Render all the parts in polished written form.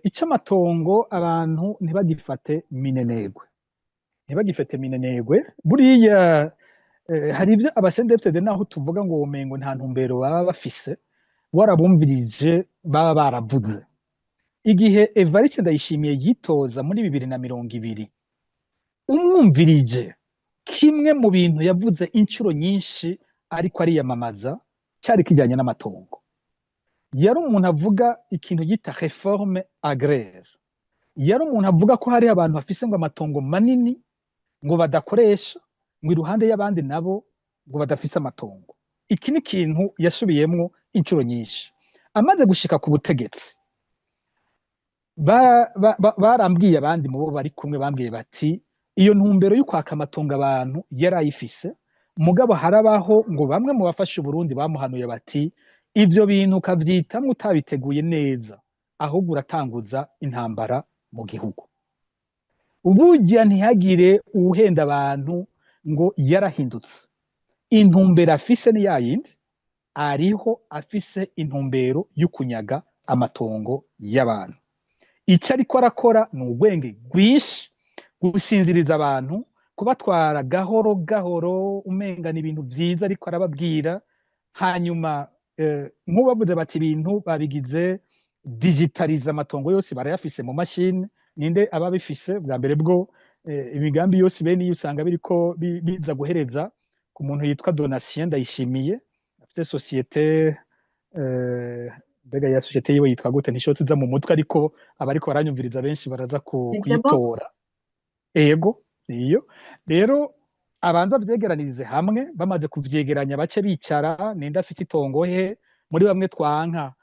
ic'amatongo abantu ntibagifate minenegwe buriya hari ivyo abasendefitede naho tuvuga ngo womengo nta ntumbero baba bafise warabumvirije baba baravuze igihe Evariste Ndayishimiye yitoza muri 2020 umwumvirije kimwe mu bintu yavuze incuro nyinshi ariko ariyamamaza cyari kijyanye n'amatongo yari umuntu avuga ikintu yita réforme agraire yari umuntu avuga ko hari abantu bafise ngo amatongo manini ngo badakoresha ngo iruhande y'abandi nabo ngo badafise amatongo iki ni kintu yasubiyemwo incuro nyinshi amaze gushika ku butegetsi barambwiye abandi mu bo bari kumwe bambwiye bati iyo ntumbero y'ukwaka amatongo abantu yarayifise mugabo harabaho ngo bamwe mu bafashe Burundi bamuhanuye bati ivyo bintu ukavyitamwo utabiteguye neza ahubwo uratanguza intambara mu gihugu uburya ntihagire uwuhenda abantu ngo yarahindutse intumbero afise ni yayindi ariho afise intumbero y'ukunyaga amatongo y'abantu icyo ariko arakora ni ubwenge bwinshi gusinziriza abantu kubatwara gahoro gahoro umenga ni ibintu vyiza ariko arababwira hanyuma nk'ubavuze bati ibintu babigize digitaliza amatongo yose barayafise mu mashini ninde ababifise bwa mbere bwo imigambi yose bene iyo usanga biriko biza guhereza ku muntu yitwa Donatien Ndayishimiye afite societe mbega ya societe yiwe yitwa gute ntishotse za mu mutwe ariko abariko baranyumviriza benshi baraza kuyitora ego iyo rero abanza vyegeranirize hamwe bamaze kuvyegeranya bace bicara ninde afite itongo he muri bamwe twanka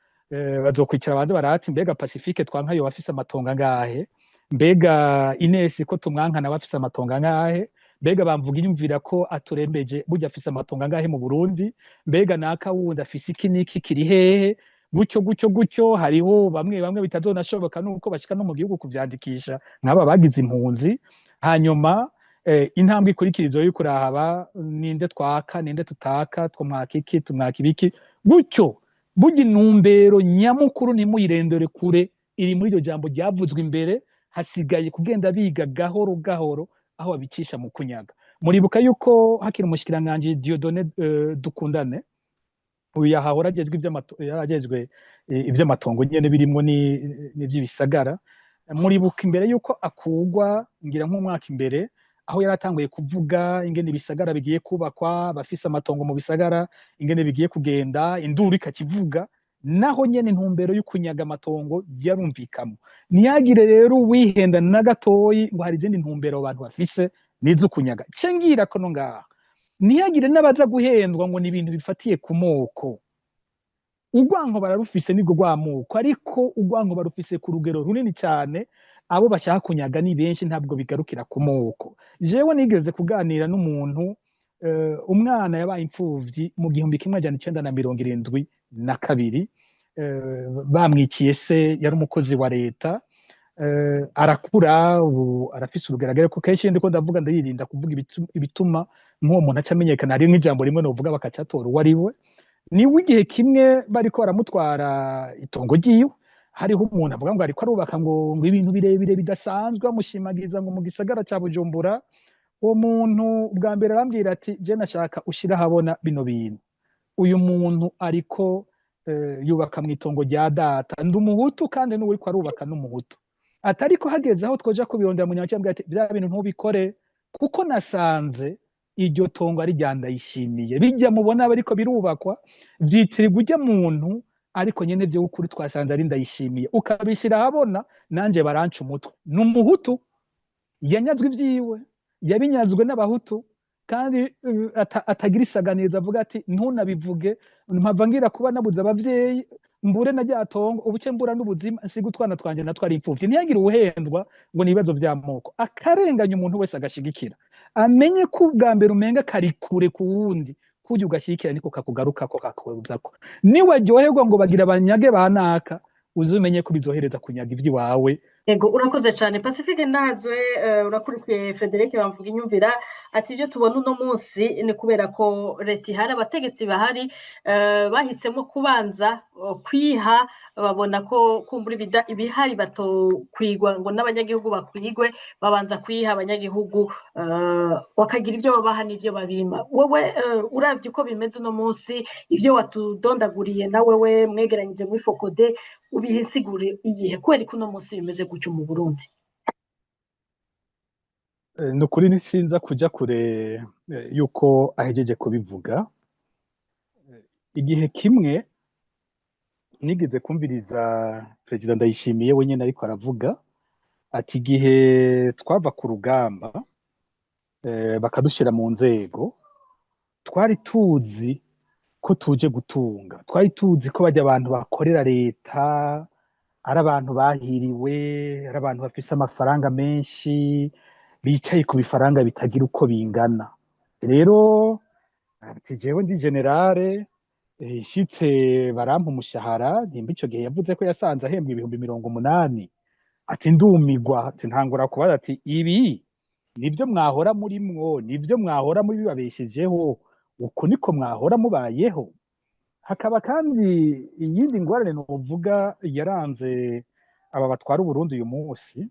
bazokwicara abanze barati mbega Pacifique twanka yo afise amatongo angahe mbega Ines ko tumwanka na bafise amatongo angahe mbega bamvuga inyumvira ko aturembeje burya afise amatongo angahe mu Burundi mbega naka wundi afise iki niki kiri hehe gutyo hariho bamwe bitazonashoboka nuko bashika no mu gihugu kuvyandikisha nk'aba bagize impunzi hanyuma intambwe ikurikirizo yo kurahaba ninde twaka ninde tutaka twumwaka iki tumwaka ibiki gutyo burya intumbero nyamukuru ntimuyirendere kure iri muri iryo jambo ryavuzwe imbere hasigaye kugenda biga gahoro gahoro aho babicisha mu kunyaga muribuka yuko hakiri umushikiranganje Dieudonné Dukundane uyu yahahora ajejwe ivy'amatongo nyene birimwo n'ivy'ibisagara muribuka imbere yuko akugwa ngira nk'umwaka imbere aho yaratanguye kuvuga ingene ibisagara bigiye kubakwa bafise amatongo mu bisagara ingene bigiye kugenda induru ikakivuga naho nyene intumbero y'ukunyaga amatongo yarumvikamo ntiyagire rero wihenda na gatoyi ngo hari izindi ntumbero abantu bafise nizo kunyaga cengira ko no ngaha ntiyagire n'abaza guhendwa ngo ni ibintu bifatiye ku moko urwanko bararufise nibwo rw'amoko ariko urwanko barufise ku rugero runini cyane abo bashaka kunyaga ni benshi ntabwo bigarukira ku moko jewe nigeze kuganira n'umuntu umwana yabaye imfuvyi mu 1972 bamwiciye se yari umukozi wa leta arakura ubu arafise urugaragara ko kenshi ndiko ndavuga ndayirinda kuvuga ibituma nk'uwo muntu acamenyekana ari nk'ijambo rimwe novuga bakacatora uwo ari we niwe igihe kimwe bariko baramutwara itongo ryiwe hariho umuntu avuga ngo ariko arubaka ngo ibintu birebire bidasanzwe bamushimagiza ngo mu gisagara ca Bujumbura uwo muntu bwa mbere arambwira ati je nashaka ushira habona bino bintu uyu muntu ariko yubaka mu itongo rya data ndi umuhutu kandi n'uwo ariko arubaka n'umuhutu atariko hageze aho twoja kubirondera mu nyacyambwe ati bya bintu ntubikore kuko nasanze iryo tongo ari rya Ndayishimiye bijya mubona bariko birubakwa vyitirirwa ujya muntu ariko nyene byo ukuri twasanze ari Ndayishimiye ukabishira habona nanje baranca umutwe n'umuhutu yanyazwe ivyiwe yabinyazwe n'abahutu kandi atagira isaganiza avuga ati ntunabivuge mpava ngira kuba nabuze abavyeyi mbure na ryatongo ubuce mbura n'ubuzima nsiga utwana twanje natwari imfuvyi ntiyagira ubuhendwa ngo nibibazo vy'amoko akarenganya umuntu wese agashigikira amenye ko ubwa mbere umenga kari kure ku wundi kujya ugashikira niko kakugaruka ko kakubuza ko niwe ryoherwa ngo bagira abanyage banaka uzumenye ko bizohereza kunyaga ivy'iwawe. Ego urakoze cyane Pacifique Ndazwe urakurikiye Frederic bamvuga inyumvira ati ibyo tubona uno munsi ni kubera ko leta ihari abategetsi bahari bahisemo kubanza kwiha babona ko kumbura ibihari batokwigwa ngo n'abanyagihugu bakwigwe babanza kwiha abanyagihugu bakagira ibyo babaha n'ibyo babima. Wowe uravye uko bimeze uno munsi ivyo watudondaguriye na wewe mwegeranyije muri Fokode ubihisigure iyihe kubera ko uno munsi bimeze gutyo mu Burundi? Nukuri ntisinza kuja kure yuko ahejeje kubivuga. Igihe kimwe nigeze kumviriza Perezida Ndayishimiye wenyene ariko aravuga ati igihe twava ku rugamba bakadushira mu nzego twari tuzi ko tuje gutunga, twari tuzi ko bajya abantu bakorera leta ari abantu bahiriwe, ari abantu bafise amafaranga menshi bicaye ku bifaranga bitagira uko bingana. Rero ati jewe ndi generale ishitse barampa umushahara, nimba ico gihe yavuze ko yasanze ahembwa 80,000. Ati ndumigwa, ati ntangura kubaza ati ibi nivyo mwahora murimwo, nivyo mwahora mubibabeshejeho, uko niko mwahora mubayeho? Hakaba kandi iyindi ngorane novuga yaranze aba batwara Uburundi uyu munsi,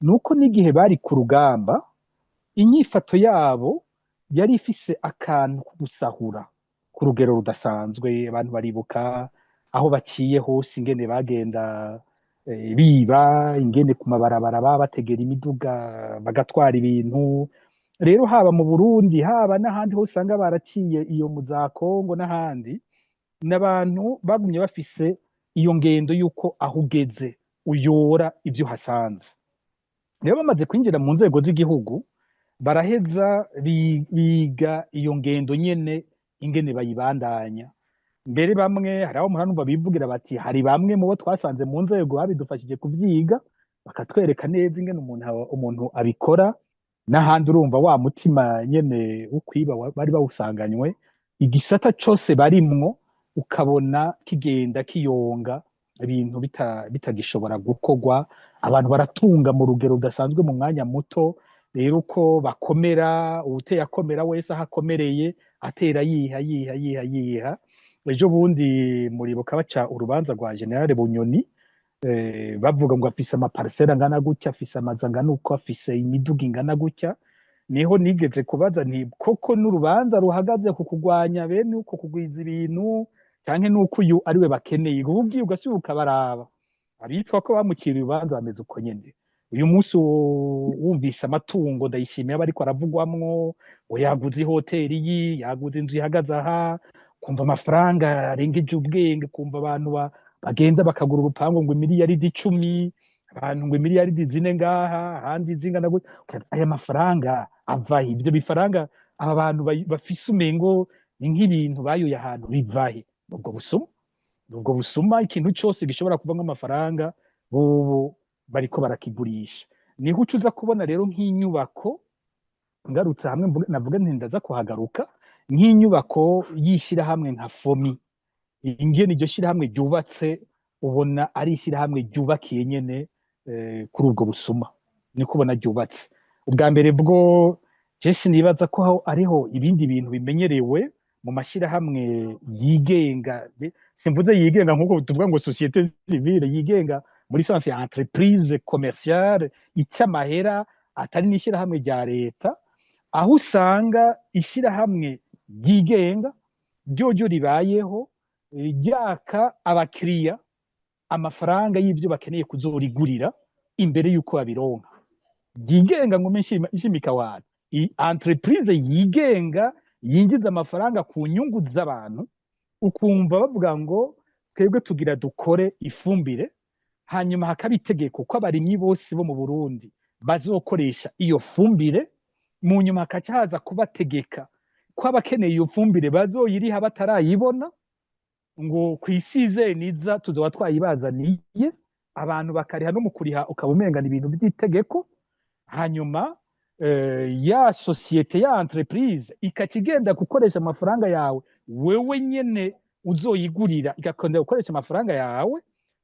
nuko n'igihe bari ku rugamba inyifato yabo yari ifise akantu ko gusahura ku rugero rudasanzwe. Abantu baribuka aho baciye hose ingene bagenda biba, ingene ku mabarabara baba bategera imiduga bagatwara ibintu. Rero haba mu Burundi haba n'ahandi hose usanga baraciye iyo mu za Kongo n'ahandi, n'abantu bagumye bafise iyo ngendo yuko aho ugeze uyora ibyo hasanze. Rero bamaze kwinjira mu nzego z'igihugu baraheza biga iyo ngendo nyene ingene bayibandanya. Mbere bamwe hari abo muranumva bivugira bati hari bamwe mu bo twasanze mu nzego babidufashije kuvyiga bakatwereka neza ingene umuntu abikora, n'ahandi urumva wa mutima nyene ukwiba bari bawusanganywe, igisata cose barimwo ukabona kigenda kiyonga, ibintu bitagishobora gukorwa, abantu baratunga mu rugero rudasanzwe mu mwanya muto. Rero uko bakomera, uwuteye akomera wese aho akomereye atera yiha. Ejo bundi muribuka baca urubanza rwa Generale Bunyoni, bavuga ngo afise amaparcelle angana gutya, afise amazu angana uko, afise imiduga ingana gutya. Niho nigeze kubaza nti koko n'urubanza ruhagaze ku kugwanya bene uko kugwiza ibintu canke nuko uyu ariwe bakeneye? Ubugiye ugasubuka baraba abitwa ko bamukiriye urubanza bameze uko nyene. Uyu munsi wumvise amatungo Ndayishimiye aba ariko aravugwamwo, ngo yaguze ihoteri yaguze inzu ihagaze aha, kumva amafaranga arengeje ubwenge, kumva abantu bagenda bakagura urupangu ngo miliyaridi 10, abantu ngo miliyaridi 4 ngaha ahandi zingana gutya. Aya mafaranga avahe? Ibyo bifaranga aba bantu bafise umengo ni nk'ibintu bayoye ahantu bivahe? Ubwo busuma ikintu cyose gishobora kuvamwo amafaranga bobo bariko barakigurisha. Niho ucuza kubona rero nk'inyubako, ngarutse hamwe navuga nti ndaza kuhagaruka, nk'inyubako y'ishirahamwe nka FOMI, ingene iryo shirahamwe ryubatse ubona ari ishirahamwe ryubakiye nyene kuri ubwo busuma, niko ubona ryubatse. Ubwa mbere bwo jesi nibaza ko ariho ibindi bintu bimenyerewe mu mashirahamwe yigenga, simvuze yigenga nk'uko tuvuga ngo société civile, yigenga muri sense ya entreprise commerciale icamahera atari n'ishirahamwe rya leta, aho usanga ishirahamwe ryigenga ryo ribayeho ryaka abakiriya amafaranga y'ivyo bakeneye kuzorigurira imbere yuko babironka. Ryigenga ngo ishimika wanu entreprise yigenga yinjiza amafaranga ku nyungu z'abantu, ukumva bavuga ngo twebwe tugira dukore ifumbire, hanyuma hakaba itegeko ko abarimyi bose bo mu Burundi bazokoresha iyo fumbire, mu nyuma hakaca haza kubategeka ko abakeneye iyo fumbire bazoyiriha batarayibona, ngo kwisize niza tuzoba twayibazaniye, abantu bakariha no mu kuriha ukaba umengana ibintu by'itegeko. Hanyuma ya societe ya entreprise ikakigenda gukoresha amafaranga yawe wewe nyene uzoyigurira, igakunda gukoresha amafaranga yawe,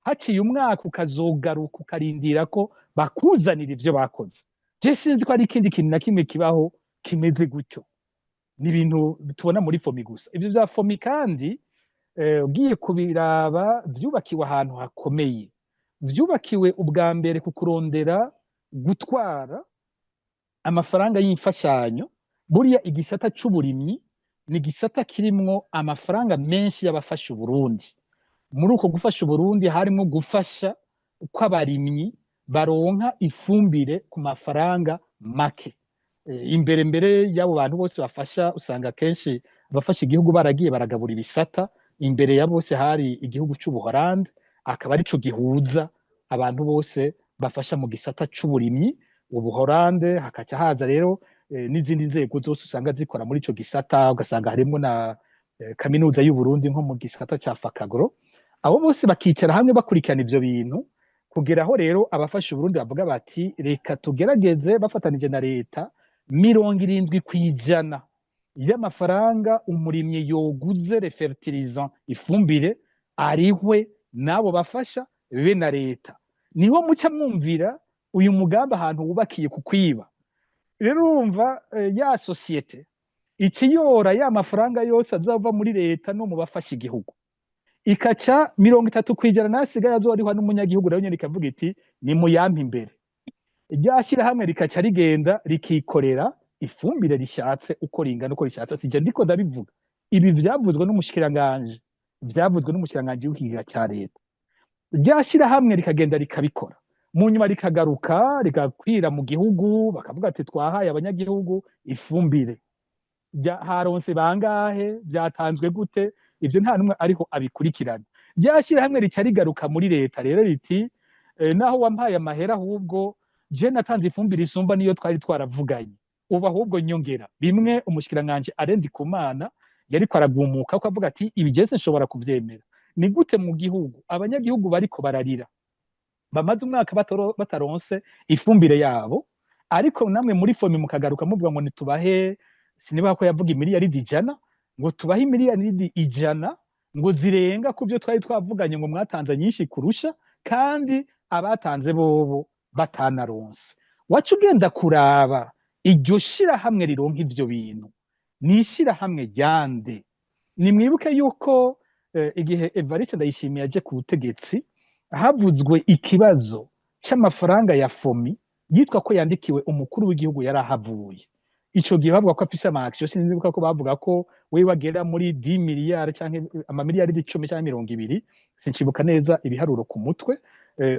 haciye umwaka ukazogaruka ukarindira ko bakuzanira ivyo bakoze. Je sinzi ko ari ikindi kintu na kimwe kibaho kimeze gutyo. Ni ibintu tubona muri fomi gusa. Ivyo vya fomi kandi ugiye kubiraba vyubakiwe ahantu hakomeye, vyubakiwe ubwa mbere ku kurondera gutwara amafaranga y'imfashanyo. Buriya igisata c'uburimyi ni igisata kirimwo amafaranga menshi y'abafasha Uburundi. Muri uko gufasha Uburundi harimo gufasha uko abarimyi baronka ifumbire ku mafaranga make. Imbere mbere y'abo bantu bose bafasha, usanga kenshi abafasha igihugu baragiye baragabura ibisata. Imbere ya bose hari igihugu c'Ubuholande, akaba arico gihuza abantu bose bafasha mu gisata c'uburimyi. Ubuholande hakaca haza rero n'izindi nzego zose usanga zikora muri ico gisata, ugasanga harimo na kaminuza y'u Burundi nko mu gisata ca Fakagro. Abo bose bakicara hamwe bakurikirana ivyo bintu kugeraho rero abafasha Uburundi bavuga bati reka tugerageze bafatanije na leta 70% y'amafaranga umurimyi yoguze refertilisant ifumbire arihwe nabo bafasha be na leta. Niho muca mwumvira uyu mugambi ahantu wubakiye ku kwiba. Rero urumva ya societe ikiyora ya mafaranga yose azava muri leta no mu bafasha igihugu, ikaca 30% nasigaye azorihwa n'umunyagihugu, rero nyene ikavuga iti ni muyampa imbere. Ryashira hamwe rikaca rigenda rikikorera ifumbire rishatse uko ringana uko rishatse. Sije ndiko ndabivuga, ibi vyavuzwe n'umushikiranganje, vyavuzwe n'umushikiranganje w'ikiga cya leta. Ryashira hamwe rikagenda rikabikora, mu nyuma rikagaruka rigakwira mu gihugu, bakavuga ati twahaye abanyagihugu ifumbire. Haronse bangahe, byatanzwe gute, ivyo nta numwe ariho abikurikirana. Ryashira hamwe rica rigaruka muri leta rero riti naho wampaye amahera, ahubwo je natanze ifumbire isumba niyo twari twaravuganye, ubu ahubwo nyongera. Bimwe umushikiranganje arendi kumana yariko aragumuka ko avuga ati ibigeze nshobora kuvyemera. Ni gute mu gihugu abanyagihugu bariko bararira, bamaze umwaka bataronse ifumbire yabo, ariko namwe muri fomi mukagaruka muvuga ngo nitubahe, siniba ko yavuga imiliyaridi 100, ngo tubahe imiliyaridi 100 ngo zirenga ku byo twari twavuganye ngo mwatanze nyinshi kurusha, kandi abatanze bobo batanaronse. Wacu ugenda kuraba iryo shira hamwe rironka ivyo bintu, nishira hamwe ryande. Nimwibuke yuko igihe Evariste Ndayishimiye aje ku butegetsi havuzwe ikibazo c'amafaranga ya fomi, yitwa ko yandikiwe umukuru w'igihugu yarahavuye. Ico gihe bavuga ko afise ama-action, sinibuka ko bavuga ko we wagera muri 10 miliyari canke amamiliyaridi 10 canke 20, sincibuka neza ibiharuro ku mutwe.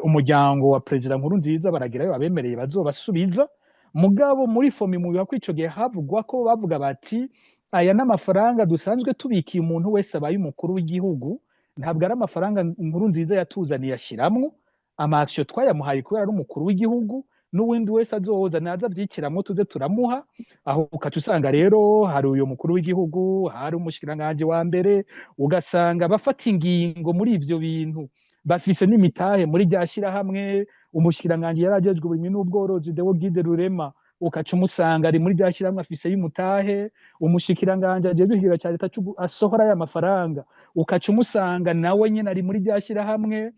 Umuryango wa President Nkurunziza baragerayo abemereye bazobasubiza. Mugabo muri fomi mu biha kwico gihe havugwa ko bavuga bati aya n'amafaranga dusanzwe tubikiye umuntu wese abaye umukuru w'igihugu, ntabwo ari amafaranga Nkurunziza yatuzaniye ashiramwo, ama-action twayamuhaye kubera ari umukuru w'igihugu, n'uwindi wese azoza naza vyikiramwo tuze turamuha. Aho ukaca usanga rero hari uyo mukuru w'igihugu, hari umushikiranganje wa mbere, ugasanga bafata ingingo muri ivyo bintu bafise n'imitahe muri ryashira hamwe. Umushikiranganje yarajejwe uburimyi n'ubworozi Deogide Rurema, ukaca umusanga ari muri ryashira hamwe afise y'umutahe. Umushikiranganje ajejwe ikiga cya leta asohora ya mafaranga, ukaca umusanga nawe nyene ari muri ryashira hamwe.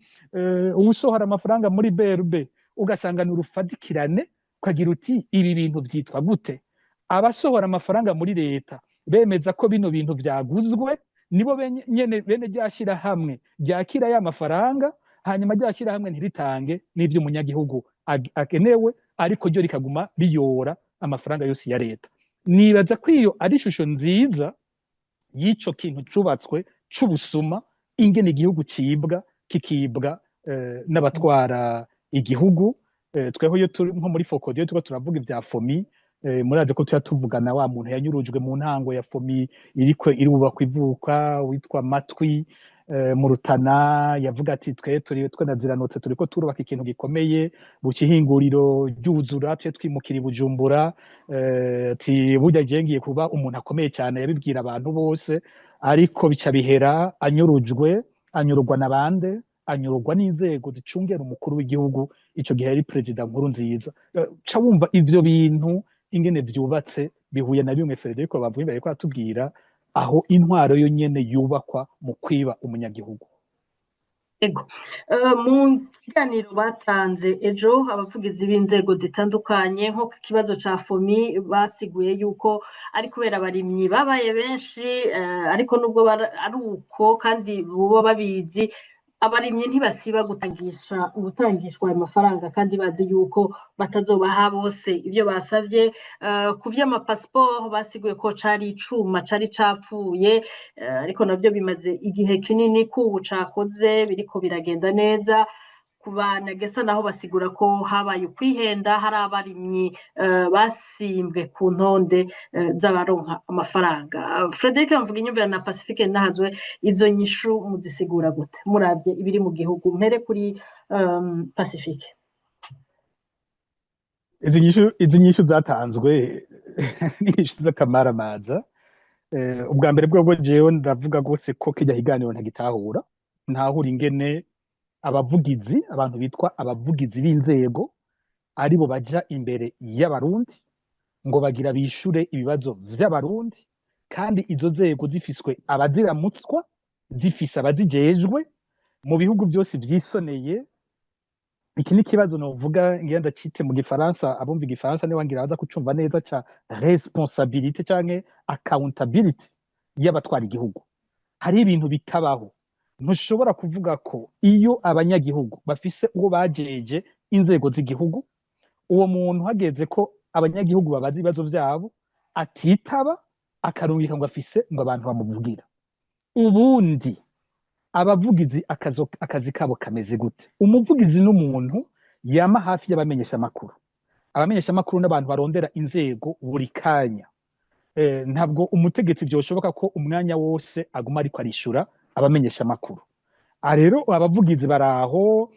Usohora amafaranga muri BRB ugasanga n'urufadikirane, ukagira uti ibi bintu vyitwa gute? Abasohora amafaranga muri leta bemeza ko bino bintu vyaguzwe, nibo nyene bene ryashira hamwe ryakira ya mafaranga, hanyuma ryashira hamwe ntiritange n'ivyo umunyagihugu akenewe, ariko ryo rikaguma riyora amafaranga yose ya leta. Nibaza ko iyo ari ishusho nziza y'ico kintu cubatswe c'ubusuma, ingene igihugu cibwa kikibwa n'abatwara igihugu. Tweho yo turi nko muri Fokodiyo tuko turavuga ivya fomi, muraje ko tuvugana wa muntu yanyurujwe mu ntango ya fomi iriko irubakwa ivuka witwa Matwi mu Rutana, yavuga ati twe na Ziranotse turiko turubaka ikintu gikomeye bucihinguriro ryuzura twe twimukira Bujumbura. Ati burya jengiye kuba umuntu akomeye cyane, yabibwira abantu bose, ariko bica bihera anyurujwe. Anyurugwa nabande? Anyurugwa n'inzego zicungera umukuru w'igihugu, ico gihe yari President Nkurunziza. Ca wumva ivyo bintu ingene vyubatse bihuye na bimwe Federico bavuye imbere ko atubwira aho intwaro yo nyene yubakwa mu kwiba umunyagihugu. Ego. Mu kiganiro batanze ejo abavugizi b'inzego zitandukanye nko ku kibazo ca FOMI basiguye yuko ari kubera abarimyi babaye benshi ariko nubwo ari uko kandi boba babizi abarimyi ntibasiba gutangishwa ayo mafaranga kandi bazi yuko batazobaha bose ivyo basavye ku vy'amapasiporo basiguye ko cari icuma cari capfuye ariko navyo bimaze igihe kinini kubu cakoze biriko biragenda neza ku banagesa naho basigura ko habaye ukwihenda hari abarimyi basimbwe ku ntonde z'abaronka amafaranga. Frederic Mvuginyumvira na Pacifique Nahazwe izo nyishu muzisigura gute muravye ibiri mu gihugu mpere kuri Pacifique? Izi nyishu zatanzwe n'inyishu z'akamaramaza. Ubwa mbere bwo jewe ndavuga gose ko kijya higaniro ntagitahura ingene abavugizi abantu bitwa abavugizi b'inzego aribo baja imbere y'abarundi ngo bagira bishure ibibazo vy'abarundi kandi izo nzego zifiswe abaziramutswa zifise abazijejwe mu bihugu byose vyisoneye. Iki ni kibazo novuga ngenda cite mu gifaransa abumva igifaransa ne wangira baza kucumva neza ca responsabilité canke accountability y'abatwara igihugu. Hari ibintu bitabaho ntushobora kuvuga ko iyo abanyagihugu bafise uwo bajeje inzego z'igihugu uwo muntu hageze ko abanyagihugu babaza ibibazo vyabo atitaba akarungika ngo afise ngo abantu bamuvugira. Ubundi abavugizi akazi kabo kameze gute? Umuvugizi n'umuntu yama hafi y'abamenyesha makuru. Abamenyesha makuru n'abantu barondera inzego buri kanya. Ntabwo umutegetsi byoshoboka ko umwanya wose aguma ariko arishura abamenyesha makuru. Rero abavugizi baraho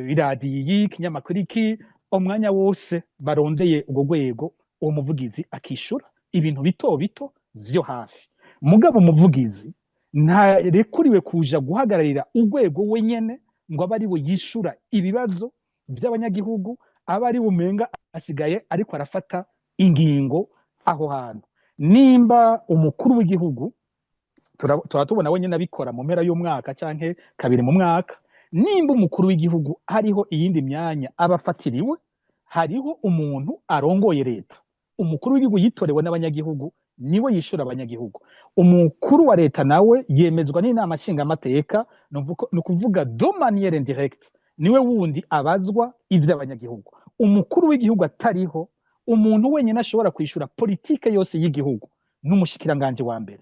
iradiyi kinyamakuru iki umwanya wose barondeye ubwo rwego uwo muvugizi akishura ibintu bito bito vyo hafi. Mugabo umuvugizi ntarekuriwe kuja guhagararira urwego wenyene ngo abe ari we yishura ibibazo by'abanyagihugu aba ari bumenga asigaye ariko arafata ingingo aho hantu. Nimba umukuru w'igihugu turatubona wenyene abikora mu mpera y'umwaka canke kabiri mu mwaka, nimba umukuru w'igihugu hariho iyindi myanya abafatiriwe, hariho umuntu arongoye leta. Umukuru w'igihugu yitorewe n'abanyagihugu niwe yishura abanyagihugu. Umukuru wa leta nawe yemezwa n'inama nshingamateka, no kuvuga de manière indirecte niwe wundi abazwa ivy'abanyagihugu. Umukuru w'igihugu atariho, umuntu wenyene ashobora kwishura politike yose y'igihugu n'umushikiranganje wa mbere.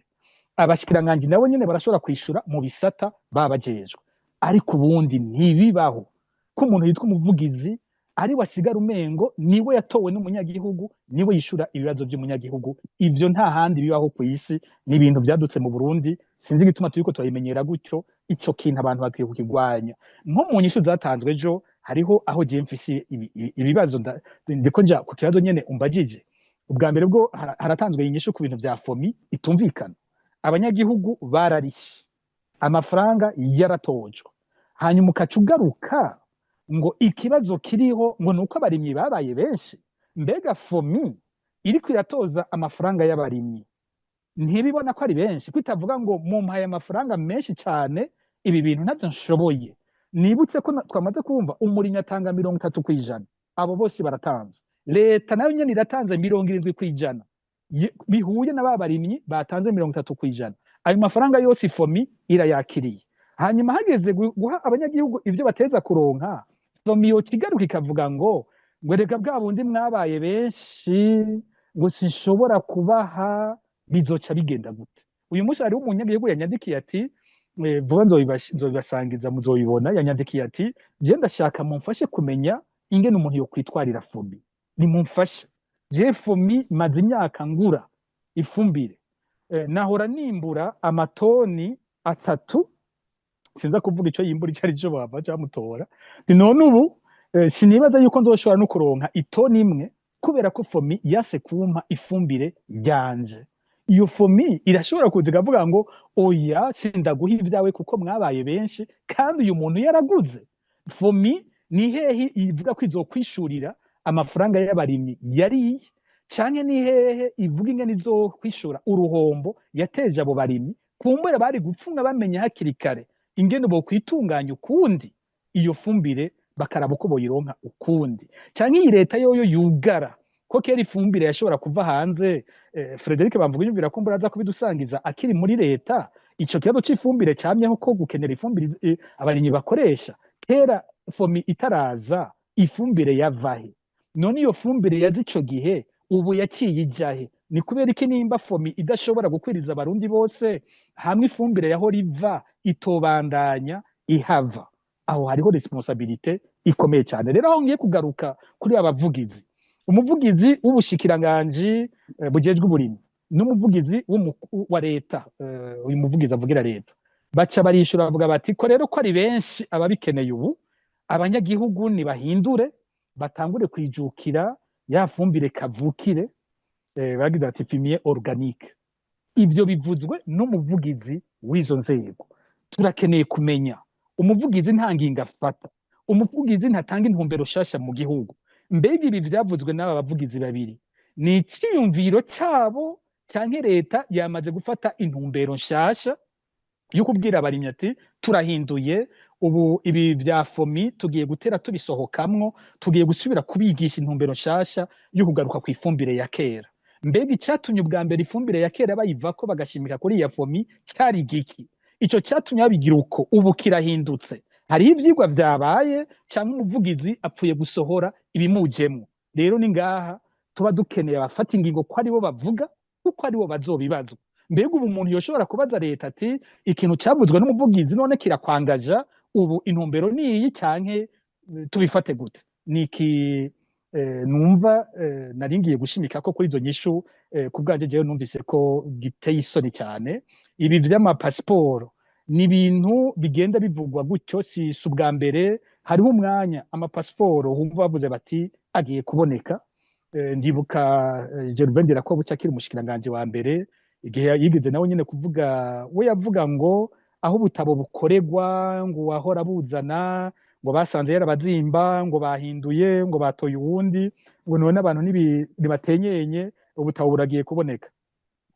Abashikiranganje nabo nyene barashobora kwishura mu bisata babajejwe. Ariko ubundi ntibibaho ko umuntu yitwa umuvugizi ari wasigara umengo niwe yatowe n'umunyagihugu, niwe yishura ibibazo by'umunyagihugu. Ivyo nta handi bibaho ku isi, ni ibintu byadutse mu Burundi. Sinzi gituma turiko turayimenyera gutyo. Ico kintu abantu bakwiye kukigwanya. Nko mu nyishu zatanzwe ejo hariho aho je mfise ibibazo ndiko nja ku kibazo nyene umbajije. Ubwa mbere bwo haratanzwe inyishu ku bintu vya FOMI itumvikana. Abanyagihugu bararishe, amafaranga yaratojwe, hanyuma ukacugaruka ngo ikibazo kiriho ngo nuko abarimyi babaye benshi. Mbega FOMI iriko iratoza amafaranga y'abarimyi ntibibona ko ari benshi? Kwitavuga ngo mumpaye amafaranga menshi cyane, ibi bintu navyo nshoboye. Nibutse ko twamaze kumva umurimyi atanga 30%, abo bose baratanze. Leta nayo nyene iratanze 70%, bihuye na babarimyi batanze 30%. Ayo mafaranga yose FOMI irayakiriye. Hanyuma hageze guha abanyagihugu ivyo bateza kuronka, FOMI yo kigaruka ikavuga ngo reka bwa bundi mwabaye benshi ngo sinshobora kubaha, bizoca bigenda gute? Uyu munsi hari umunyagihugu yanyandikiye ati vuba nzobibasangiza muzoyibona. Yanyandikiye ati je ndashaka mumfashe kumenya ingene umuntu yo kwitwarira FOMI, ni mumfashe. Je FOMI maze imyaka ngura ifumbire, nahora nimbura amatoni 3, sinza kuvuga ico yimbura icari cyo bava cyamutora. None ubu sinibaza yuko nzoshobora no kuronka itoni imwe kubera ko FOMI yase kumpa ifumbire ryanje. Iyo FOMI irashobora kuziga avuga ngo oya sindaguha ivyawe kuko mwabaye benshi kandi uyu muntu yaraguze. FOMI ni hehe ivuga ko izokwishurira amafaranga y'abarimyi yariye? Canke ni hehe ivuga ingene izokwishura uruhombo yateje abo barimyi? Kumbere bari gupfunga bamenya hakiri kare ingene bo kwitunganya ukundi iyo fumbire bakaraba uko boyironka ukundi canke iyi leta yoyo yugara ko kera ifumbire yashobora kuva hanze. Frederic bamvuga yumvira ko mburaza kubidusangiza akiri muri leta ico kibazo c'ifumbire camyeho ko gukenera ifumbire abarimyi bakoresha kera fomi itaraza ifumbire yavahe none iyo fumbire yazi ico gihe ubu yaciye ijahe ni kubera iki nimba fomi idashobora gukwiriza abarundi bose hamwe ifumbire yaho riva itobandanya ihava aho hariho responsabilité ikomeye cyane. Rero aho ngiye kugaruka kuri abavugizi umuvugizi w'ubushikiranganji bujejwe uburimyi n'umuvugizi wa leta uyu muvugizi avugira leta baca barishura bavuga bati ko rero ko ari benshi ababikeneye ubu abanyagihugu nibahindure batangure kwijukira ya fumbire kavukire bagize ati fumier organique. Ivyo bivuzwe n'umuvugizi w'izo nzego. Turakeneye kumenya umuvugizi nta ngingo afata, umuvugizi ntatanga intumbero shasha mu gihugu. Mbega ibi vyavuzwe n'aba bavugizi babiri ni iciyumviro cyabo canke leta yamaze gufata intumbero nshasha yo kubwira abarimyi ati turahinduye ubu ibi vya fomi tugiye gutera tubisohokamwo tugiye gusubira kubigisha intumbero nshasha yo kugaruka ku ifumbire ya kera. Mbega icatumye ubwa mbere ifumbire ya kera bayivako bagashimika kuri ya fomi cyari giki? Ico catumye babigira uko ubu kirahindutse. Hari ivyigwa vyabaye canke umuvugizi apfuye gusohora ibimujemwo. Rero ni ngaha tuba dukeneye abafata ingingo ko ari bo bavuga kuko ari bo bazobibazwa. Mbega ubu umuntu yoshobora kubaza leta ati ikintu cyavuzwe n'umuvugizi none kirakwangaja ubu intumbero niyi canke tubifate gute? Niki numva naringiye gushimika ko kuri izo nyishu kubwanje jewe numvise ko giteye isoni cyane. Ibi vy'ama passport ni ibintu bigenda bivugwa gutyo si ubwa mbere. Hariho umwanya ama passport humva bavuze bati agiye kuboneka. Ndibuka Gervain Ndirakobuca akiri umushikiranganje wa mbere igihe yigeze nawe nyene kuvuga we yavuga ngo aho ubutabo bukoregwa ngo wahora buzana ngo basanze yarabazimba ngo bahinduye ngo batoye uwundi ngo none abantu nibatenyenye ubutabo buragiye kuboneka.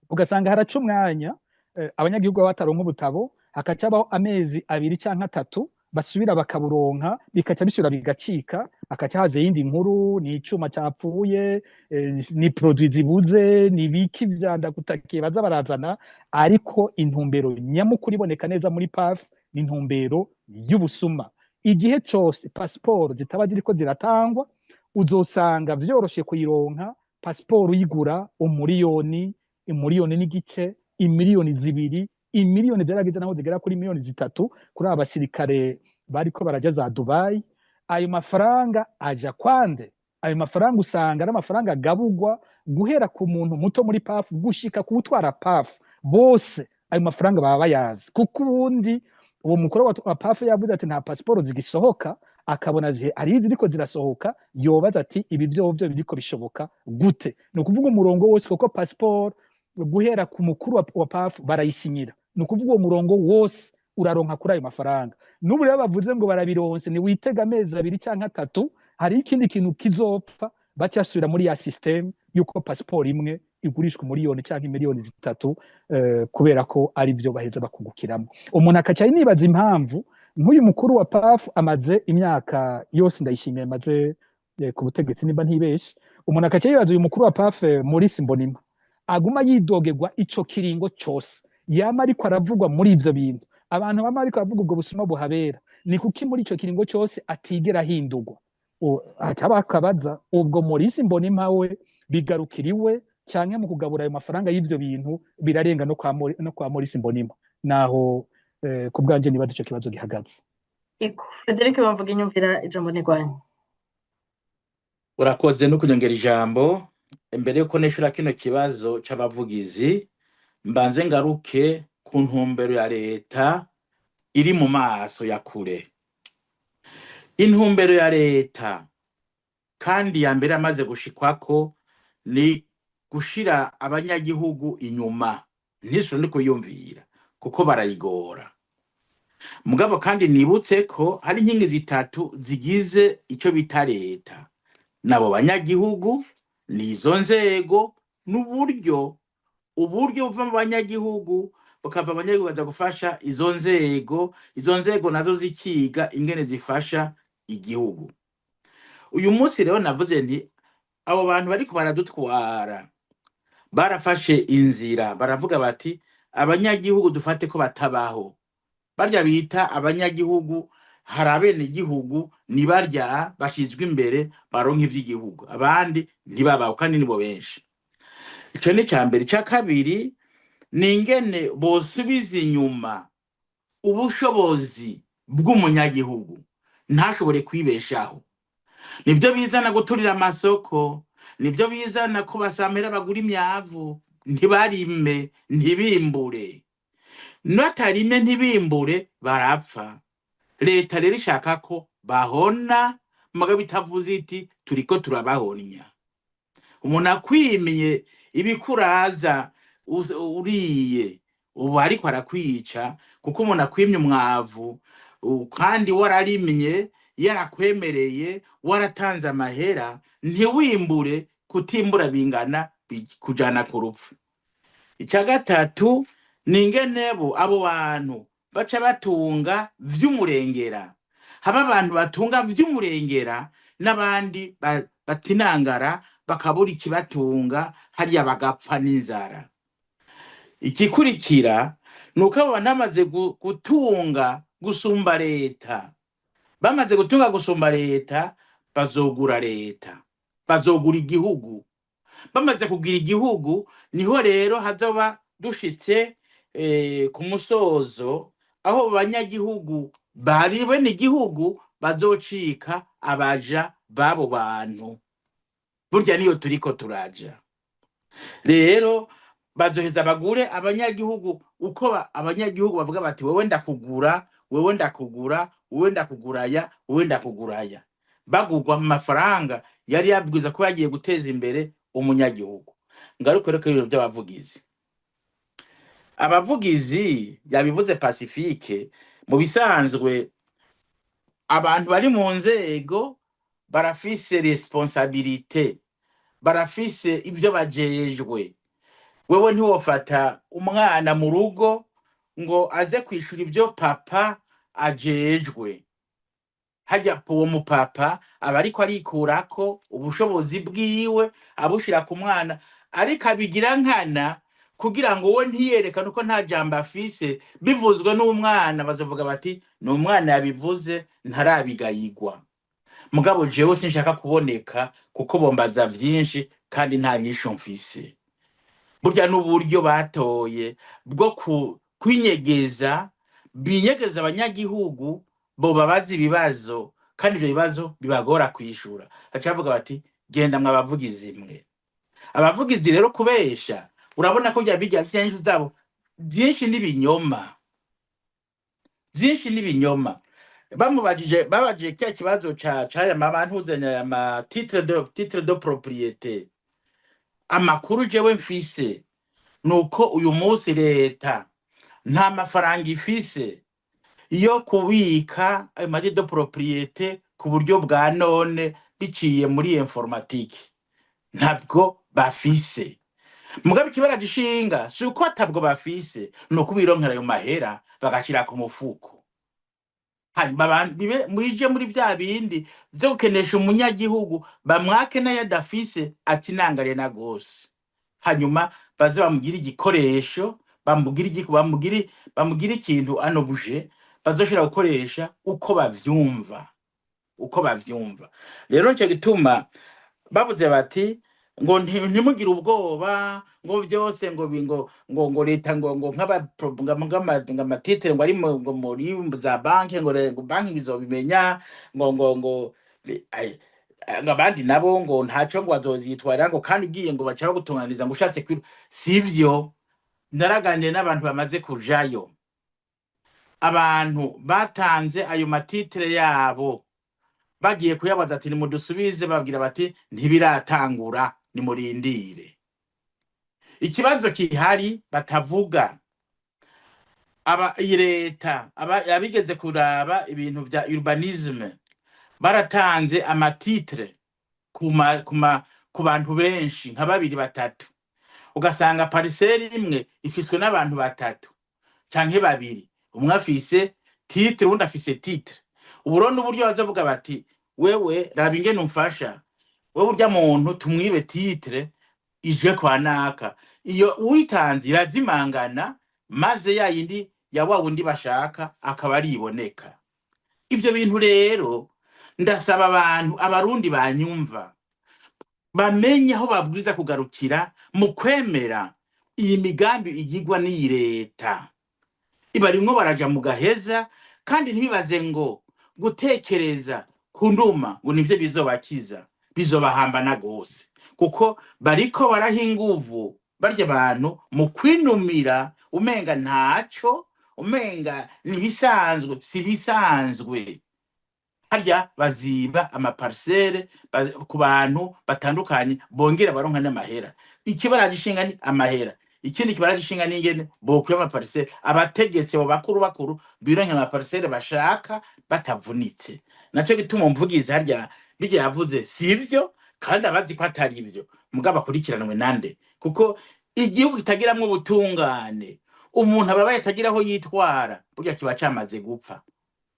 Ugasanga haraca umwanya abanyagihugu bataronka ubutabo hakacabaho amezi 2 canke 3 basubira bakaburonka bikaca bisubira bigacika akaca haze yindi nkuru ni icuma cyapfuye ni produit zibuze ni biki vyanda gutakiye baza barazana. Ariko intumbero nyamukuru iboneka neza muri PAF ni intumbero y'ubusuma. Igihe cyose passport zitaba ziriko ziratangwa uzosanga vyoroshe kuyironka passport uyigura umuriyoni n'igice imiliyoni 2 imiliyoni zaragize naho zigera kuri miliyoni 3 kuri abasirikare bariko baraja za Dubai. Ayo mafaranga aja kwande? Ayo mafaranga usanga n'amafaranga agabugwa guhera ku muntu muto muri PAF gushika kuwutwara PAF bose. Ayo mafaranga baba bayazi kuko ubundi uwo mukuru wa PAF yavuze ati nta passport zigisohoka akabona ari ziriko zirasohoka yobaza ati ibi byo biriko bishoboka gute? Ni ukuvuga umurongo wose kuko passport guhera ku mukuru wa PAF barayisinyira. Ni ukuvuga uwo murongo wose uraronka kuri ayo mafaranga. N'ubu rero bavuze ngo barabironse ni witega amezi 2 canke 3 hari ikindi kintu kizopfa bacyasubira muri ya system yuko passport imwe igurishwa miliyoni canke miliyoni 3 kubera ko ari byo baheza bakugukiramo. Umuntu akaca nibaza impamvu nk'uyu mukuru wa PAF amaze imyaka yose ndayishimiye amaze ku butegetsi nimba ntibeshi. Umuntu akaca yibaza uyu mukuru wa PAF Maurice Mbonimpa aguma yidogerwa ico kiringo cyose yama ariko aravugwa muri ivyo bintu abantu bama ariko avuga ubwo busuma buhabera. Ni kuki muri ico kiringo cyose atigera hindurwa? Ataba akabaza ubwo Maurice Mbonimpa we bigarukiriwe canke mu kugabura ayo mafaranga y'ivyo bintu birarenga no kwa Maurice Mbonimpa. Naho kubwanje niba ico kibazo gihagaze. Eko Frederic bamvuga inyumvira ijambo nigwanye. Urakoze no kunyongera ijambo. Mbere yuko neshura kino kibazo c'abavugizi mbanze ngaruke ku ntumbero ya leta iri mu maso ya kure. Intumbero ya leta kandi ya mbere amaze gushikwako ni gushira abanyagihugu inyuma ntisho ndi kuyumvira kuko barayigora. Mugabo kandi nibutse ko hari inkingi zitatu zigize ico bita leta. Nabo banyagihugu nizo nzego n'uburyo uburyo buva mu banyagihugu bukava abanyagihugu baza gufasha izo nzego nazo zikiga ingene zifasha igihugu. Uyu munsi rero navuze nti abo bantu bariko baradutwara barafashe inzira baravuga bati abanyagihugu dufate ko batabaho. Barya bita abanyagihugu hari abenegihugu ni barya bashizwe imbere baronka ivy'igihugu, abandi ntibabaho kandi nibo benshi. Ico ni icambere. Ica kabiri ni ingene bosubiza inyuma ubushobozi bw'umunyagihugu ntashobore kwibeshaho. Nivyo bizana guturira amasoko, nivyo bizana ko basamira bagura imyavu, ntibarime ntibimbure. Natarime ntibimbure barapfa. Leta rero ishaka ko bahona muga bitavuze iti turiko turabahonya. Umuntu akwimiye ibikuraza uriye ubu ariko arakwica, kuko umuntu akwimye umwavu kandi wararimye yarakwemereye waratanze amahera ntiwimbure, kutimbura bingana kujana ku rupfu. Ica gatatu ni ingene abo bantu baca batunga vy'umurengera. Haba abantu batunga vy'umurengera n'abandi batinangara bakabura ikibatunga hariya bagapfa n'inzara. Ikikurikira nuko abo banamaze gutunga gusumba leta. Bamaze gutunga gusumba leta bazogura leta, bazogura igihugu. Bamaze kugira igihugu niho rero hazoba dushitse ku musozo aho banyagihugu bari bene igihugu bazocika abaja babo bantu. Burya niyo turiko turaja. Rero bazoheza bagure abanyagihugu uko abanyagihugu bavuga bati wewe ndakugura, wewe ndakugura, wewe ndakuguraya, wewe ndakuguraya. Bagurwa mu mafaranga yari yabwiza ko yagiye guteza imbere umunyagihugu. Ngaruko rero ibintu by'abavugizi. Abavugizi yabivuze Pacifique, mu bisanzwe abantu bari mu nzego barafise responsabilité, barafise ivyo bajejwe. Wewe ntiwofata umwana mu rugo ngo aze kwishura ivyo papa ajejwe. Hajya uwo mupapa aba ariko arikurako ubushobozi bwiwe abushira ku mwana, ariko abigira nkana kugira ngo we ntiyerekane uko nta jambo afise. Bivuzwe n'umwana bazovuga bati ni umwana yabivuze ntarabigayigwa. Mugabo jewe sinshaka kuboneka kuko bombaza vyinshi kandi nta nyisho mfise. Burya n'uburyo batoye bwo kwinyegeza, binyegeza abanyagihugu bo babaza ibibazo kandi ibyo bibazo bibagora kwishura. Acavuga bati genda mwabavugizi mwe. Abavugizi rero kubesha urabona ko byabijya cyanyishu zabo byinshi n'ibinyoma. Byinshi n'ibinyoma. Babajije cya kibazo cya mama ntuzanya ama titre de propriété. Amakuru jewe mfise nuko uyu munsi leta nta mafaranga ifise yo kubika ayo titre de propriété ku buryo bwa none biciye muri informatique. Ntabwo bafise. Mugabe kibara gishinga suko atabwo bafise no kubironkera ayo mahera bagashira ku mufuko. Hanyuma murije muri bya bindi byo gukenesha umunyagihugu bamwake na yadafise atinangare na gose. Hanyuma baze bamugira igikoresho, bamugira ikintu anobuje bazoshira gukoresha uko bavyumva. Rero nce gituma bavuze bati ngo ntimugire ubwoba ngo byose ngo leta ngo nk'amatitre ngo ari muri za banki ngo banki bizobimenya ngo abandi nabo ngo ntaco ngo bazozitwara ngo kandi ugiye ngo bacaho gutunganiza ngo ushatse sivyo. Naraganire n'abantu bamaze kujayo, abantu batanze ayo matitre yabo bagiye kuyabaza ati nimudusubize, babwira bati ntibiratangura nimurindire. Ikibazo kihari batavuga leta abigeze kuraba ibintu vya urbanisme baratanze amatitre ku bantu benshi nka 2-3, ugasanga parcelle imwe ifiswe n'abantu 3. canke babiri, umwe afise titre uwundi afise titre. Ubu rero n'uburyo bazovuga bati wewe raba ingene umfasha, wewe urya muntu tumwibe titre ije kwa naka, iyo uwitanze irazimangana maze ya yindi ya wa wundi bashaka akaba ariboneka. Ivyo bintu rero ndasaba abantu abarundi banyumva bamenye aho babwiza kugarukira mu kwemera iyi migambi igirwa n'iyi leta. Ibarimwo baraja mu gaheza kandi ntibibaze ngo gutekereza kunduma ngo nivyo bizobakiza, bizobahambana gose, kuko bariko baraha inguvu barya abantu mu kwinumira umenga ntaco, umenga nibisanzwe, si bisanzwe. Harya baziba amaparcelle ku bantu batandukanye bongera baronka n'amahera. Ikibaragishinga ni amahera, ikindi kibaragishinga ni ingene bokuye amaparcelle abategetsi bo bakuru bironke amaparcelle bashaka batavunitse. Naco gituma umvugiza harya bijya yavuze sivyo, kandi abazi ko atari ivyo mugabo akurikiranwe nande, kuko igihugu kitagiramwo ubutungane, umuntu ababaye atagira aho yitwara burya kiba camaze gupfa.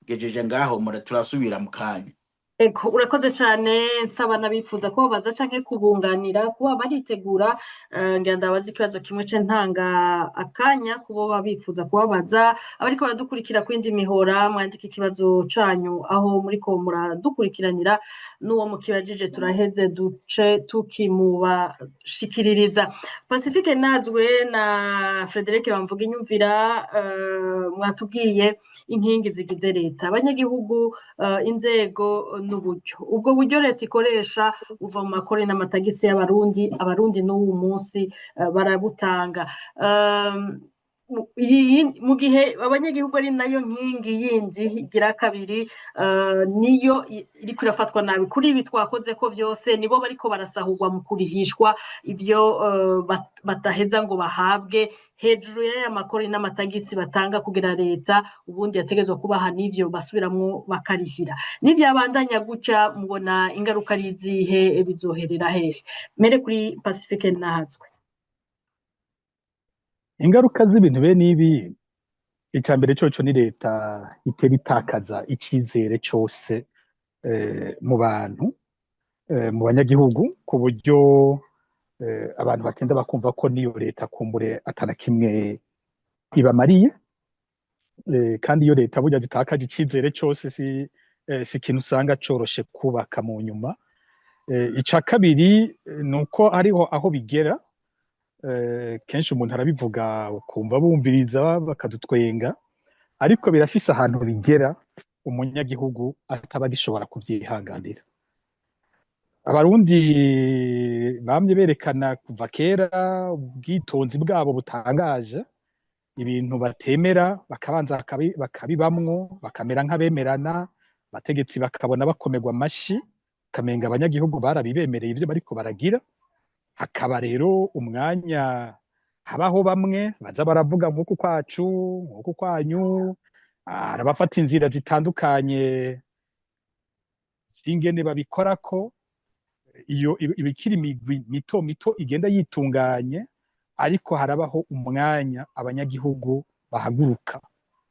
Gejeje ngaho turasubira mu kanya. Eko urakoze cyane, nsaba nabifuza ko baza canke kubunganira kuba baritegura ngira ndabaza ikibazo kimwe ce ntanga akanya kubo babifuza kubabaza abariko baradukurikira kwindi mihora, mwandika ikibazo canyu aho muriko muradukurikiranira n'uwo mukibajije turaheze duce tukimubashikiririza. Pacifique Nazwe na Frederic bamvuga inyumvira mwatubwiye inkingi zigize leta, abanyagihugu, inzego n'uburyo. Ubwo buryo leta ikoresha uva mu makore n'amatagisi y'abarundi, abarundi n'uwu munsi barabutanga. Mu gihe abanyagihugu ari nayo nkingi yindi igira kabiri, niyo iriko irafatwa nabi kuri ibi twakoze ko vyose, nibo bariko barasahurwa mu kurihishwa ivyo bataheza ngo bahabwe hejuru y'aya makori n'amatagisi batanga kugira leta ubundi yategezwa kubaha n'ivyo basubiramwo bakarihira. Nivyabandanya gutya mubona ingaruka ari izihe, bizoherera hehe? Mere kuri Pacifique Nazwe. Ingaruka z'ibintu bene ibi, icambere coco ni leta itera itakaza icizere cose mu bantu, mu banyagihugu, ku buryo abantu batenda bakumva ko niyo leta kumbure atana kimwe ibamariye. Kandi iyo leta burya zitakaje icizere cose si ikintu usanga coroshe kubaka mu nyuma. Ica kabiri nuko ariho aho bigera, kenshi umuntu arabivuga ukumva bumviriza bakadutwenga, ariko birafise ahantu bigera umunyagihugu ataba gishobora kuvyihanganira. Abarundi bamye berekana kuva kera ubwitonzi bwabo butangaje, ibintu batemera bakabanza bakabibamwo, bakamera nk'abemerana, abategetsi bakabona bakomerwa amashi, kamenga abanyagihugu barabibemereye ivyo bariko baragira. Hakaba rero umwanya habaho bamwe baza baravuga nk'uku kwacu, nk'uku kwanyu, arabafata inzira zitandukanye zingene babikorako. Iyo ibikiri imigwi mito mito igenda yitunganye, ariko harabaho umwanya abanyagihugu bahaguruka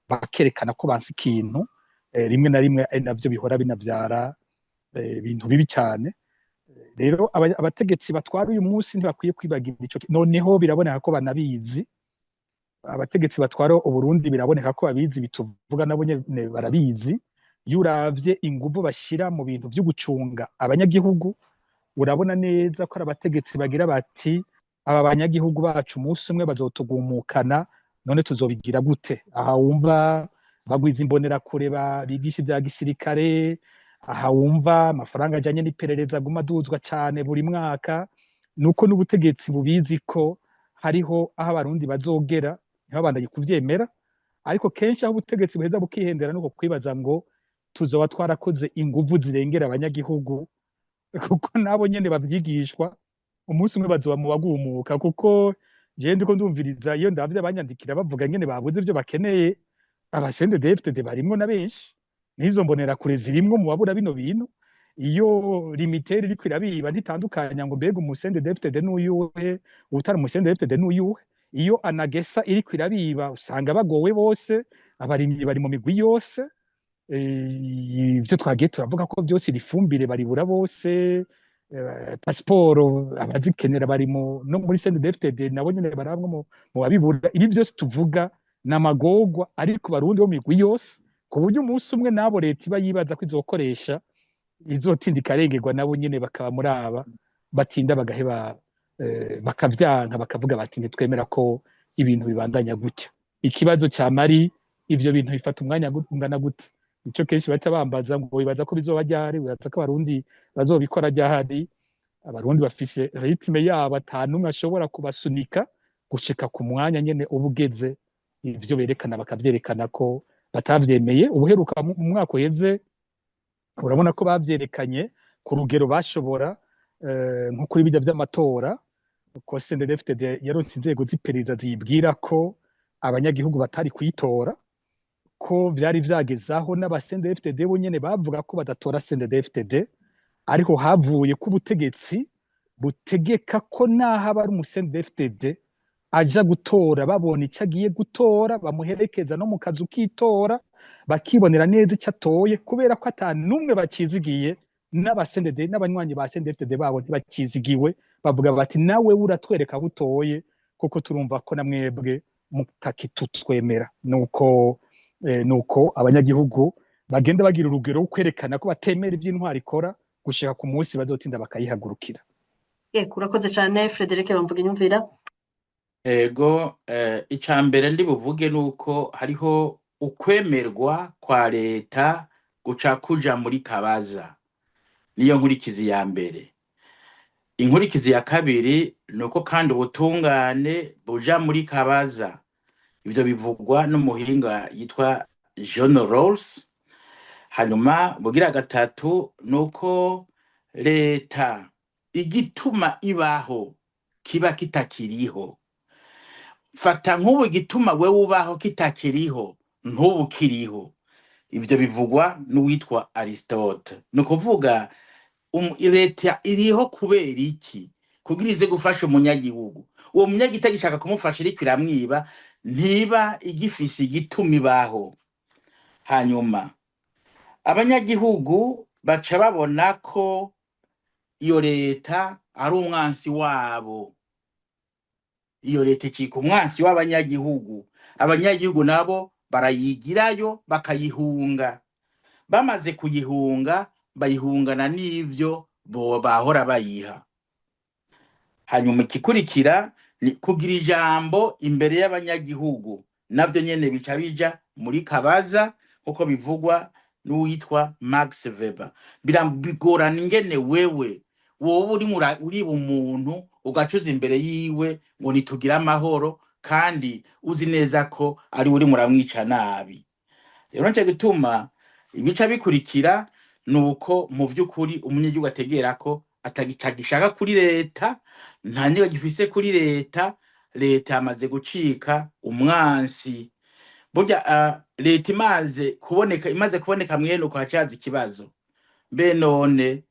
bakerekana ko bansi ikintu, rimwe na rimwe ari navyo bihora binavyara ibintu bibi cyane. Rero abategetsi batwara uyu munsi ntibakwiye kwibagira ico, noneho biraboneka ko banabizi. Abategetsi batwara Uburundi biraboneka ko babizi, bituvuga nabo nyene barabizi. Iyo uravye inguvu bashira mu bintu vyo gucunga abanyagihugu, urabona neza ko ari abategetsi bagira bati aba banyagihugu bacu umunsi umwe bazotugumukana, none tuzobigira gute? Aha wumva bagwiza imbonerakure bigisha ibya gisirikare, aha wumva amafaranga ajanye n'iperereza aguma aduzwa cane buri mwaka. Nuko n'ubutegetsi bubizi ko hariho aho abarundi bazogera ntibabandanye kuvyemera, ariko kenshi aho ubutegetsi buheza bukihendera nuko kwibaza ngo tuzoba twarakoze inguvu zirengera abanyagihugu, kuko nabo nyene bavyigishwa umunsi umwe bazoba mu bagumuka. Kuko jewe ndiko ndumviriza iyo ndavye abanyandikira bavuga nyene babuze ivyo bakeneye, abasende DFDD barimwo na benshi, n'izo mbonerakure zirimwo mu babura bino bintu. Iyo limiteri iriko irabiba ntitandukanya ngo mbega umusende DFDD n'uyuhe, utari umusende DFDD n'uyuhe. iyo anagesa iriko irabiba usanga bagowe bose, abarimyi bari mu migwi yose. Ivyo twagiye turavuga ko byose irifumbire baribura bose, pasiporo abazikenera bari no muri CNDD-FDD nabo nyene baramwe mu babibura. Ibi byose tuvuga n'amagorwa ariko barundi bo migwi yose, ku buryo umunsi umwe nabo leta iba yibaza ko izokoresha izotinda ikarengerwa, nabo nyene bakaba muri aba batinda bagaheba, bakavyanka bakavuga bati ntitwemera ko ibintu bibandanya gutya. Ikibazo ca Mali, ivyo bintu bifata umwanya ungana gute? Nico kenshi baca bambaza ngo wibaza ko bizoba ryari, wibaza ko abarundi bazobikora ryahari. Abarundi bafise ritme yabo, ata numwe ashobora kubasunika gushika ku mwanya nyene ubugeze. Ivyo berekana bakavyerekana ko batavyemeye. Ubuheruka mu mwaka uheze urabona ko bavyerekanye ku rugero bashobora, nko kuri bijya vy'amatora ko CNDD-FDD yaronse inzego z'iperereza ziyibwira ko abanyagihugu batari kuyitora, ko vyari vyagezaho n'aba-CNDD-FDD bo nyene bavuga ko badatora CNDD-FDD, ariko havuye ko ubutegetsi butegeka ko naho aba ari umu-CNDD-FDD aja gutora, babona ico agiye gutora bamuherekeza no mu kazu k'itora bakibonera neza ico atoye, kubera ko ata numwe bacizigiye. N'aba-CNDD n'abanywanyi ba CNDD-FDD babo ntibacizigiwe, bavuga bati nawe uratwereka aho utoye kuko turumva ko namwebwe mutakitutwemera. Nuko abanyagihugu bagenda bagira urugero wo kwerekana ko batemera ivy'intwari ikora gushika ku munsi bazotinda bakayihagurukira. Urakoze cane Frederic Bamvuginyumvira. Ego, icambere ndi buvuge nuko hariho ukwemerwa kwa leta guca kuja muri kabaza, niyo nkurikizi ya mbere. Inkurikizi ya kabiri nuko kandi ubutungane buja muri kabaza. Ivyo bivugwa n'umuhinga yitwa John Rawls. Hanyuma bugira gatatu nuko leta igituma ibaho kiba kitakiriho. Fata nk'ubu igituma wewe ubaho kitakiriho ntubu kiriho. Ivyo bivugwa n'uwitwa Aristote. Nukuvuga leta iriho kubera iki? Kugira ize gufasha umunyagihugu. Uwo munyagitagi ishaka kumufasha iriko iramwiba, ntiba igifise igituma ibaho. Hanyuma abanyagihugu baca babona ko iyo leta ari umwansi wabo. Iyo leta ikika umwansi w'abanyagihugu. Abanyagihugu nabo barayigirayo bakayihunga. Bamaze kuyihunga bayihungana n'ivyo bahora bayiha. Hanyuma ikikurikira ni kugira ijambo imbere y'abanyagihugu, navyo nyene bica bija muri kabaza uko bivugwa n'uwitwa Max Weber. Bigorana ingene wewe uri umuntu ugacuza imbere yiwe ngo nitugira amahoro, kandi uzi neza ko ari uri muramwica nabi. Rero nce gituma ibica bikurikira nuko mu vy'ukuri umunyagihugu ategera ko atagishaka kuri leta, nta niba gifise kuri leta. Leta yamaze gucika umwansi. Burya leta imaze kuboneka mwene uko hacaza ikibazo. Mbe none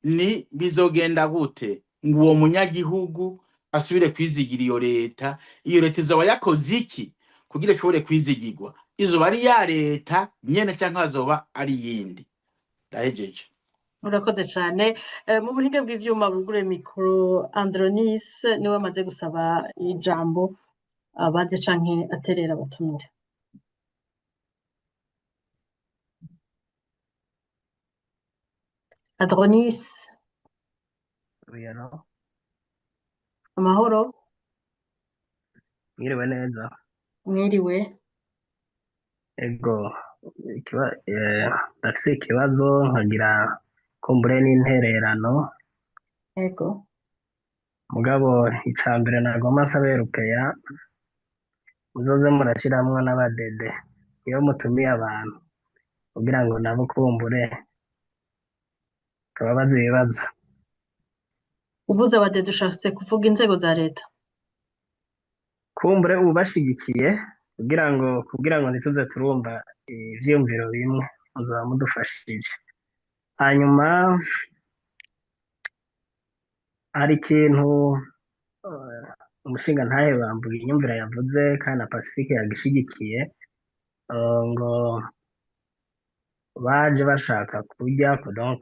ni bizogenda gute ngo uwo munyagihugu asubire kwizigira iyo leta? Iyo leta izoba yakoze iki kugira ishobore kwizigirwa? Izoba ari ya leta nyene canke azoba ari yindi? Ndahejeje. Urakoze cane. Mu buhinga bw'ivyuma bugure mikro, Andronis niwe amaze gusaba ijambo abaze canke aterera abatumire. Andronis. Amahoro. Mwiriwe neza. Mwiriwe. Ego, ndafise ikibazo nkagira kumbure n'intererano. Ego. Mugabo icambere nagomba nsabe Rupeya, muzoze murashiramwo n'abadede iyo mutumiye abantu kugira ngo nabo kumbure tubabaze ibibazo. Uvuze abadede ushatse kuvuga inzego za leta? Kumbure ubashigikiye kugira ngo ntituze turumva ivyiyumviro bimwe, muzoba mudufashije. Hanyuma hari ikintu umushinga ntahe bambuye inyumvira yavuze kandi na Pacifique yagishigikiye ngo baje bashaka kujya donc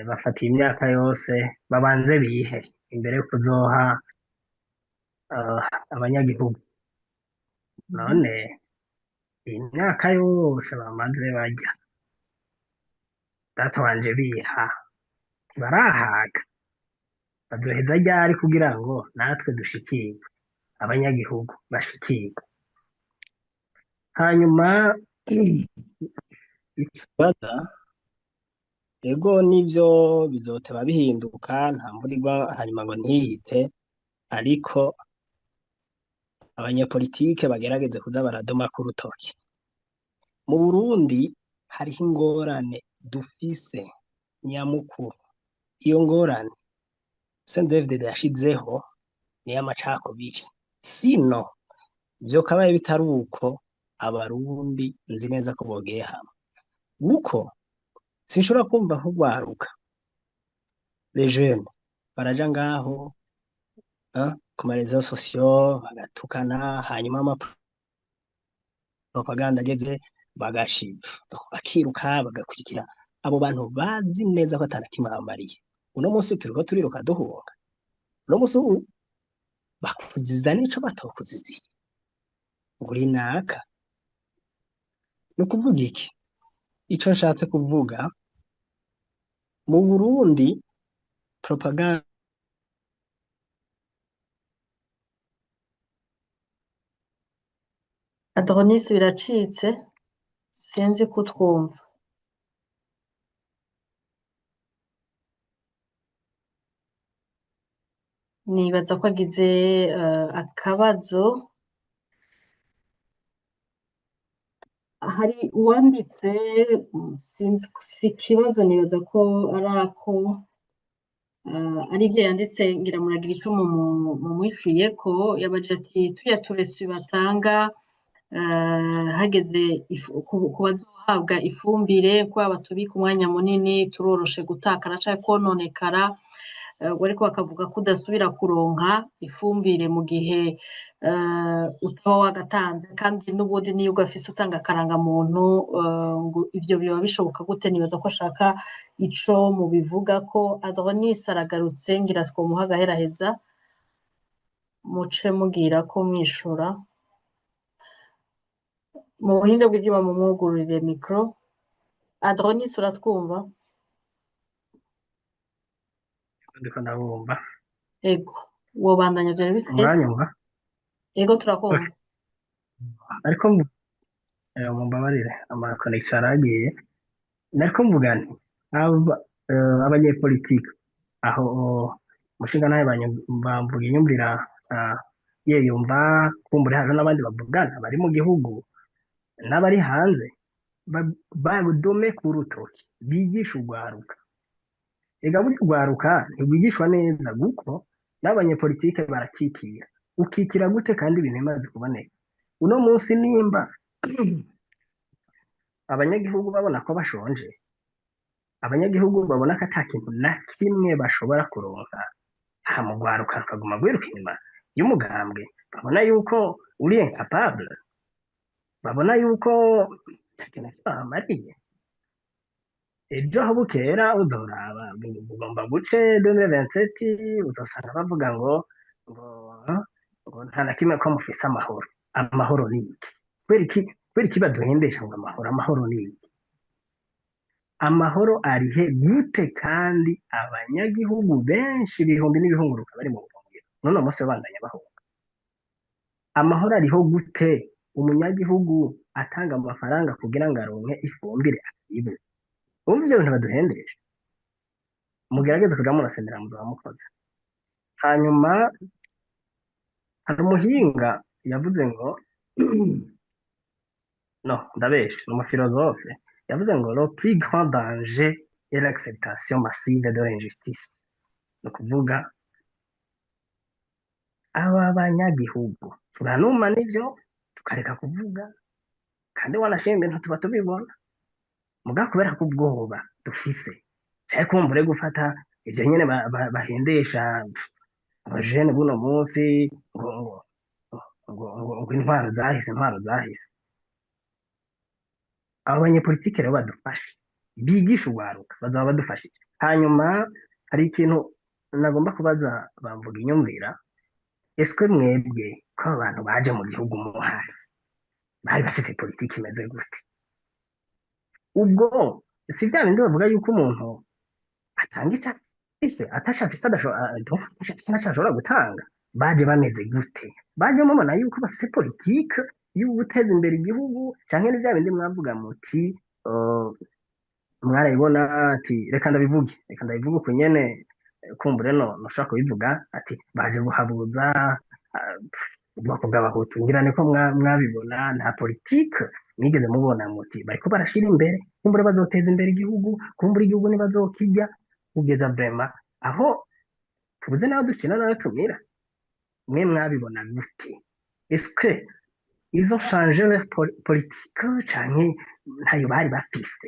bafatiye imyaka yose babanze bihe imbere yo kuzoha abanyagihugu none iyi myaka yose bamaze bajya data wanje biha ntibarahaga bazoheza ryari kugira ngo natwe dushikirwe abanyagihugu bashikirwe hanyuma ikibaza ego nivyo bizoteba bihinduka nta mvura igwa hanyuma ngo ntihite ariko abanyapolitike bagerageze kuza baradoma ku rutoki mu Burundi hariho ingorane dufise nyamukuru iyo ngorane CNDD-FDD yashizeho niyo amacakubiri sino vyokabaye bitari uko abarundi nzi neza ko bogeye hamwe uko sinshobora kumva nk'ugwaruka les jeunes baraja ngaho ku marezo sociaux bagatukana hanyuma propaganda ageze bagashiva bakiruka bagakurikira abo bantu bazi neza ko atanakimwe bamariye uno munsi turiko turiruka duhunga uno munsi bakuziza n'ico batokuziziye nguri naka ni ukuvuga iki ico nshatse kuvuga mu Burundi propaganda Adonis biracitse sinzi kutwumva nibaza ko agize akabazo hari uwanditse sinzi si ikibazo nibaza ko ari ako ari ivyo yanditse ngira muragira ico mumwishuye ko yabaje ati tuya turesi batanga hageze ku bazohabwa ifumbire kuba batubika umwanya munini turoroshe gutakara canke kononekara ariko bakavuga ko udasubira kuronka ifumbire mu gihe utoba wagatanze kandi n'ubundi niyo ugafise utanga akarangamuntu ngo ivyo biba bishoboka gute nibaza ko ashaka ico mubivuga ko Adonis aragarutse ngira twomuha agaheraheza muce mugira ko mwishura mu buhinga bw'ivyuma mumwugururire mikro Adonis uratwumva ndiko ndabumva ego wobandanya vyari bifise muranyumva ego turakumva ariko mumbabarire ama connection aragiye nariko mvuga nti abanyepolitike aho umushinga nawe bamvuga inyumvira yumva kumbura haje n'abandi bavugana bari mu gihugu n'abari hanze badome ku rutoki bigisha urwaruka ega buri urwaruka ntigwigishwa neza kuko n'abanyepolitike barakikira ukikira gute kandi ibintu bimaze kuboneka uno munsi nimba abanyagihugu babona ko bashonje abanyagihugu babona ko ata kintu na kimwe bashobora kuronka hamugwaruka rukaguma gwiruka inyuma y'umugambwe babona yuko uri incapable babona yuko amariye ejo aho bukera uzoraba ugomba guce 2027 uzosanga bavuga ngo nta na kimwe ko mufise amahoro ni iki kubera iki baduhendesha ngo amahoro ni iki amahoro arihe gute kandi abanyagihugu benshi ibihumbi n'ibihunguruka bari mu buhungiro none umunsi bandanya bahunga amahoro ariho gute umunyagihugu atanga amafaranga kugira ngo aronke ifumbire akibe ubu ivyo bintu baduhendesha mugerageze kuja murasemera muzaba mukoze hanyuma hari umuhinga yavuze ngo no ndabeshe ni umufilozofe yavuze ngo le plus grand danger est l'acceptation massive de l'injustice ni ukuvuga aba banyagihugu turanuma n'ivyo tukareka kuvuga kandi wanashima ibintu tuba tubibona muga kubera ko ubwoba dufise cyari kumbure gufata ivyo nyene bahendesha abajene buno munsi ngo ngo intwaro zahise abo banyepolitike rero badufashe bigisha urwaruka bazaba badufashije. Hanyuma hari ikintu nagomba kubaza bamvuga inyumvira, ese mwebwe ko abantu baje mu gihugu muhari bari bafite politiki imeze gute? Ubwo si bya bindi bavuga yuko umuntu atanga icyo afise atashafise adashobora gutanga. Baje bameze gute? Baje mubona yuko bafite politiki yo guteza imbere igihugu, cyangwa ni bya bindi mwavuga muti mwarayibona ati reka ndabivuge uko nyene kumbure nushaka kubivuga ati baje guhabuza ubwoko bw'abahutu, ngira niko mwabibona. Nta politiki mwigeze mubona muti bariko barashira imbere kumbure bazoteza imbere igihugu, kumbure igihugu ntibazokijya kugeza brema aho tubuze naho dukina nayo tumira. Mwe mwabibona gute? Eske izo changé politique canke ntayo bari bafise?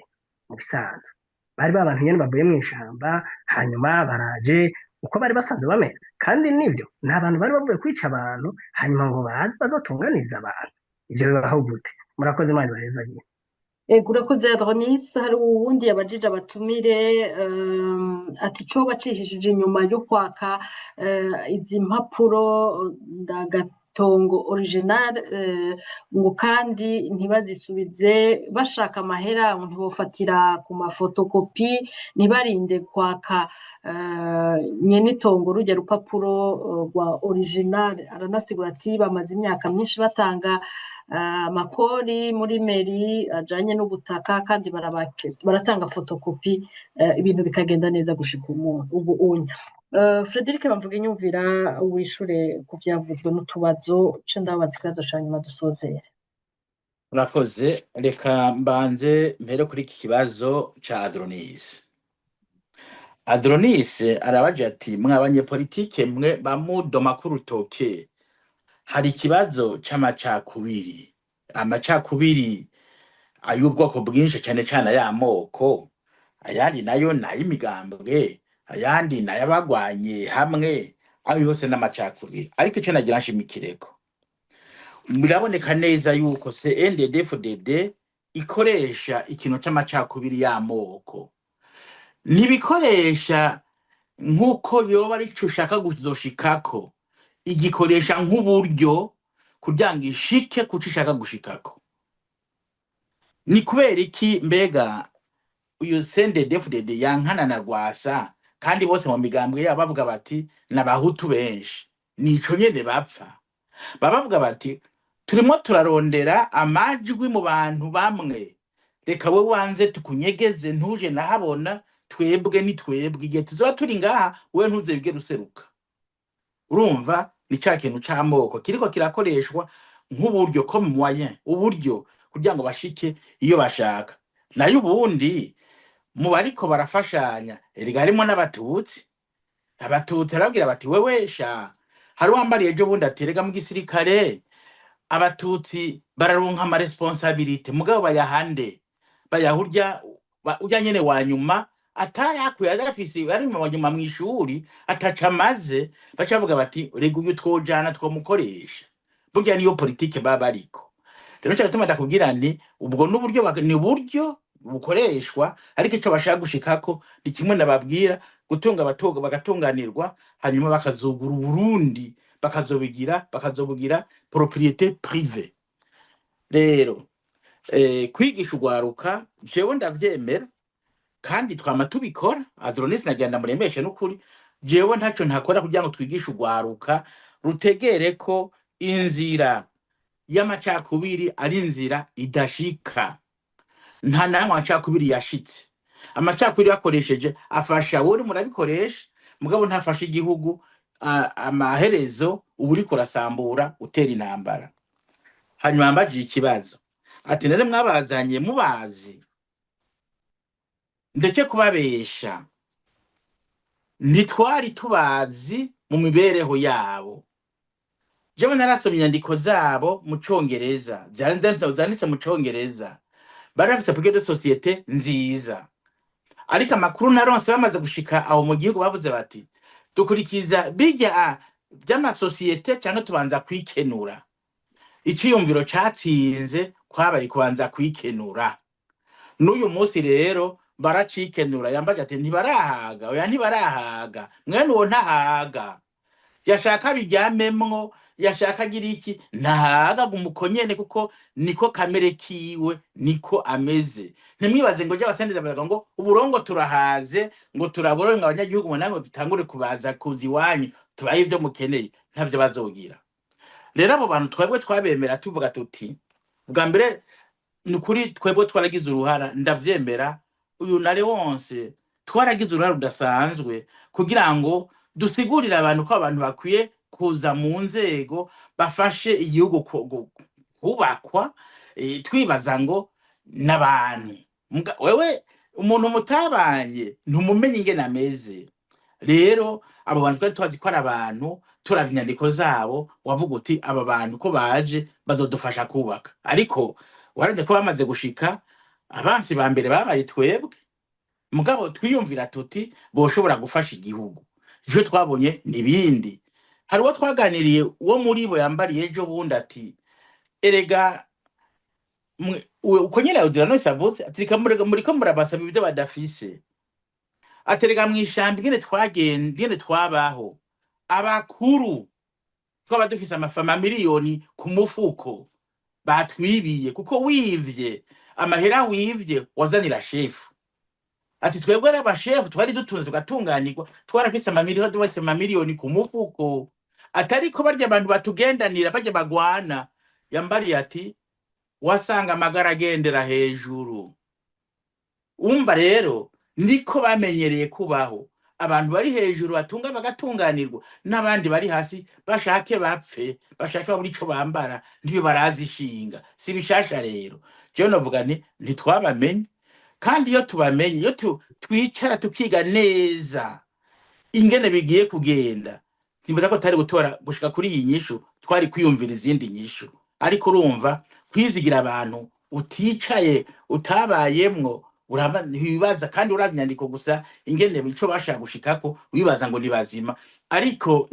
Mu bisanzwe bari babantu nyene bavuye mu ishamba hanyuma baraje uko bari basanzwe bamera, kandi nivyo nta bantu bari bavuye kwica abantu hanyuma ngo baze bazotunganiriza abantu. Ivyo bibaho gute? Murakoze, Imana ibahezagiye. urakoze Adonis. Hari uwundi yabajije abatumire ati co bacishishije inyuma yo kwaka izi mpapuro ndagatongo original ngo kandi ntibazisubize bashaka amahera ntibofatira ku mafotokopi ntibarinde kwaka nyene itongo rujya rupapuro rwa original. Aranasigura ati bamaze imyaka myinshi batanga amakori muri meri ajanye n'ubutaka kandi baratanga fotokopi ibintu bikagenda neza gushika ubu unya. Frederic bamvuga inyumvira wishure ku vyavuzwe n'utubazo ce ndabaza ikibazo ca nyuma dusozere. Urakoze, reka mbanze mpere kuri iki kibazo ca Adronis arabaje ati mwabanyepolitike mwe bamudoma k'urutoke, hari ikibazo c'amacakubiri ay'ubwoko bwinshi cyane cyane ay'amoko, ayandi nayo n'ay'imigambwe, ayandi n'ay'abagwanye hamwe, ayo yose n'amacakubiri. Ariko icyo nagira nshimikireko, biraboneka neza yuko CNDD-FDD ikoresha ikintu c'amacakubiri y'amoko, ntibikoresha nk'uko yoba ari cyo ushaka kuzoshikako, igikoresha nk'uburyo kugira ngo ishike kuco ishaka gushikako. Ni kubera iki mbega uyu CNDD-FDD yankana na Rwasa kandi bose mu migambwe yabo bavuga bati n'abahutu benshi? Nico nyene bapfa, bavuga bati turimo turarondera amajwi mu bantu bamwe, reka we wanze tukunyegeze ntuje nahabona, twebwe ni twebwe, igihe tuzoba turi ngaha we ntuze bige ruseruka. Urumva ni cya kintu c'amoko kiriko kirakoreshwa nk'uburyo comme moyen, uburyo kugira ngo bashike iyo bashaka. Nayo ubundi mu bariko barafashanya erega harimo n'abatutsi arabwira bati wewe sha hari wambariye ejo bundi aterega mu gisirikare, abatutsi bararonka ama responsabilité mugabo bayahande bayahurya ujya nyene wa nyuma atari akuye arafisi ari mu nyuma mu ishuri ataca maze bacavuga bati rega uyu twojana twomukoresha. Burya niyo politike baba ariko rero cyatuma ndakubwira nti ubwo n'uburyo ni uburyo bukoreshwa, ariko icyo bashaka gushikako ni kimwe nababwira, gutunga abatoga bagatunganirwa hanyuma bakazugura Burundi bakazobugira propriété privée. Rero kwigisha urwaruka jewe ndavyemera kandi twama tubikora. Adronis nagenda muremeshe n'ukuri, jewe ntacyo ntakora kugira ngo twigishe urwaruka rutegere ko inzira y'amacakubiri ari inzira idashika. Nta namwe amacakubiri yashitse. Amacakubiri yakoresheje afasha wowe murabikoresha mugabo ntafasha igihugu, amaherezo ubu uriko urasambura utera intambara. Hanyuma mbajije ikibazo ati none mwabazanye mubazi? Ndeke kubabesha, ntitwari tubazi mu mibereho yabo. Jewe narasomye inyandiko zabo mu Congereza, zanditse mu Congereza, barafise projet de société nziza, ariko amakuru naronse bamaze gushika aho mu gihugu bavuze bati dukurikiza bijya by'amasosiyete cyangwa tubanza kwikenura. Iciyumviro catsinze kwabaye kubanza kwikenura. N'uyu munsi rero baracikenura, yambaje ati ntibarahaga, oya ntibarahaga, mwene uwo ntahaga, yashaka biryamemwo, yashaka agira iki, ntahaga umukonyene, kuko niko kamere kiwe, niko ameze. Ntimwibaze ngo by'abasendeza bavuga ngo uburongo turahaze, ngo turaboronga abanyagihugu ngo namwe dutangure kubaza kuzi wanyu tubaye ibyo mukeneye, ntabyo bazogira. Rero abo bantu twebwe twabemera tuvuga tuti bwa mbere nukuri twebwe twaragize uruhara, ndavyemera. Uyu nare wonse twaragize uruhara rudasanzwe kugira ngo dusigurire abantu ko abantu bakwiye kuza mu nzego bafashe igihugu kubakwa. Twibaza ngo n'abantu wewe umuntu mutabanye ntumumenye ingene ameze. Rero abo bantu twari twazi ko ari abantu, turabye inyandiko zabo wavuga uti aba bantu ko baje bazodufasha kubaka. Ariko waraje ko bamaze gushika, abansi ba mbere babaye twebwe, mugabo twiyumvira tuti boshobora gufasha igihugu. Icyo twabonye nibindi. Hari uwo twaganiriye uwo muri bo yambariye ejo bundi ati erega uko nyine udira no savuze ati muri ko murabasaba ibyo badafise. Aterega mwishamba ngene twabaho abakuru twaba dufise amafama miliyoni ku mufuko batwibiye, kuko wivye amahera wivye wazanira shefu. Ati twebwe n'abashefu twari dutunze tugatunganirwa, twarafise amamiliyoni ku mufuko, atari ko barya abantu batugendanira bajya bagwana. Yambariye ati wasanga amagara agendera hejuru. Umva rero niko bamenyereye kubaho, abantu bari hejuru batunga bagatunganirwa, n'abandi bari hasi bashake bapfe, bashake baburi ico bambara, ndiyo barazishinga. Si bishasha rero. Je novuga nti ntitwabamenye, kandi iyo tubamenye, iyo twicara tukiga neza ingene bigiye kugenda, nimbaza ko tari gutora gushika kuri iyi nyishu, twari kwiyumvira izindi nyishu. Ariko urumva kwizigira abantu uticaye utabayemwo urabibaza, kandi urabyandiko gusa ingene bico bashaka gushikako, wibaza ngo nibazima. Ariko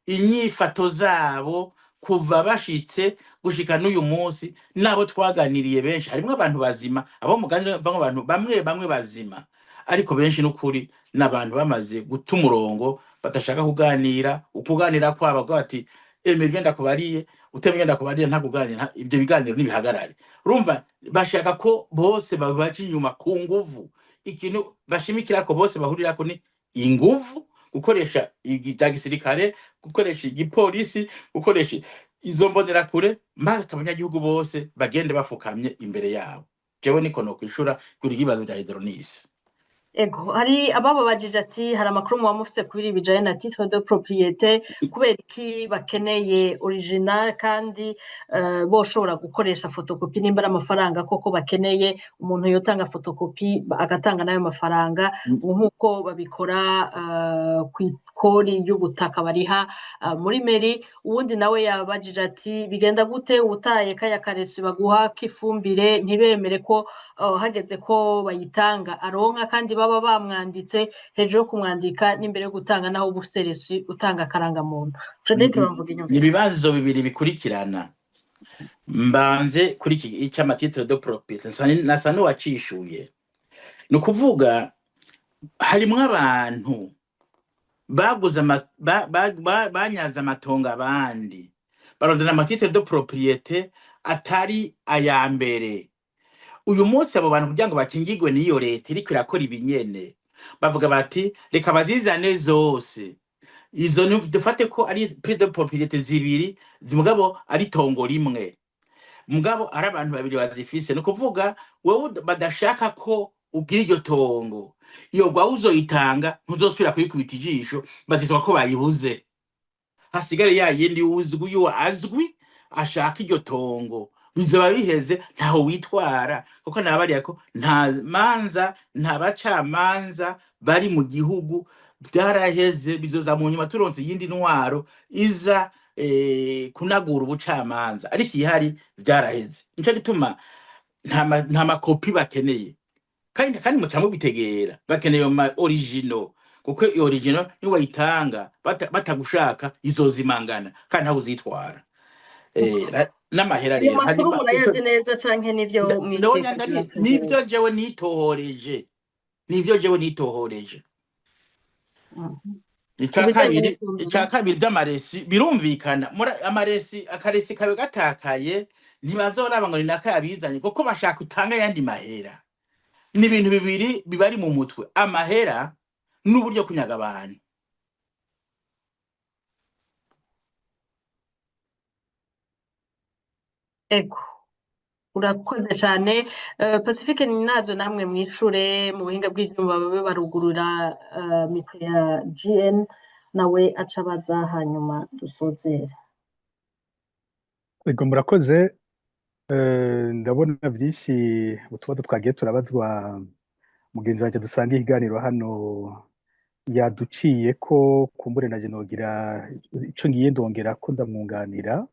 inyifato zabo kuva bashitse gushika n'uyu munsi, nabo twaganiriye benshi harimo abantu bazima, abo muganira abantu bamwe bazima, ariko benshi n'ukuri n'abantu bamaze guta umurongo, batashaka kuganira. Ukuganira kwabo bati emerwe ndakubariye, utemye ndakubariye, nta kuganira, ibyo biganiro nibihagarare. Urumva bashaka ko bose babaje inyuma ku nguvu. Ikintu bashimikira ko bose bahurira ko ni inguvu, gukoresha igisirikare, gukoresha igipolisi, gukoresha izo mbonera kure, maze abanyagihugu bose bagende bafukamye imbere yabo. Jewe niko no kwishura kuri ikibazo cya hydronis. Ego, hari abababajije ati hari amakuru muba mufise kuri bijanye na titre de propriété, kubera iki bakeneye original kandi boshobora gukoresha fotokopi, nimba ari amafaranga koko bakeneye umuntu yotanga fotokopi agatanga nayo mafaranga nk'uko babikora kw'ikori y'ubutaka bariha muri meri. Uwundi nawe yabajije ati bigenda gute utaye kaya karesi baguha k'ifumbire ntibemere ko hageze ko bayitanga aronka, kandi baba bamwanditse hejuru yo kumwandika n'imbere yo gutanga naho ubuseresi utanga akaranga muntu. Frederic bamvuga inyumvira. Ibibazo bibiri bikurikirana. Mbanze kuri iki cy'amatitre de propriété nasa n'uwacishuye. Ni ukuvuga harimwo abantu baguze banyaza amatongo abandi, barondana amatitre de propriété atari aya mbere. Uyu munsi abo bantu kugira ngo bakingirwe n'iyo leta iriko irakora ibinyene, bavuga bati reka bazizane zose. Izo dufate ko ari prix de propriété zibiri, mugabo ari tongo rimwe, mugabo ari abantu babiri bazifise. Ni ukuvuga wewe badashaka ko ugira iryo tongo, iyo gwa uzoyitanga ntuzosubira kuyikubita ijisho, bazitwa ko bayibuze. Hasigare ya yindi uzwi, yo azwi ashaka iryo tongo, bizoba biheze ntaho witwara, kuko nabariya ko nta manza nta bacamanza bari mu gihugu. Byaraheze, bizoza mu nyuma turonse yindi ntwaro iza kunagura ubucamanza, ariko ihari byaraheze. Nico gituma nta makopi bakeneye, kandi mutamwe bitegera bakeneye ma original, kuko iyo original ni wayitanga batagushaka izozimangana kandi ntawe uzitwara n'amahera ayo rero makuru murayazi neza canke nivyo mwikeka nivyo jewe nitohoreje icya kabiri by'amaresi birumvikana akaresi kawe gatakaye ntibazoraba ngo ni naka yabizanye kuko bashaka utanga yandi mahera ni ibintu bibiri bibari mu mutwe amahera n'uburyo kunyaga abantu ego urakoze cyane Pacifique Ninazo namwe mwicure mu buhinga bw'ivyuma babe barugurura mikro ya GN nawe acabaza hanyuma dusozera ego murakoze ndabona byinshi utubazo twagiye turabazwa mugenzi wanjye dusanga ikiganiro hano yaduciye ko kumbure naje nogira ico ngiye ndongera ko ndamwunganira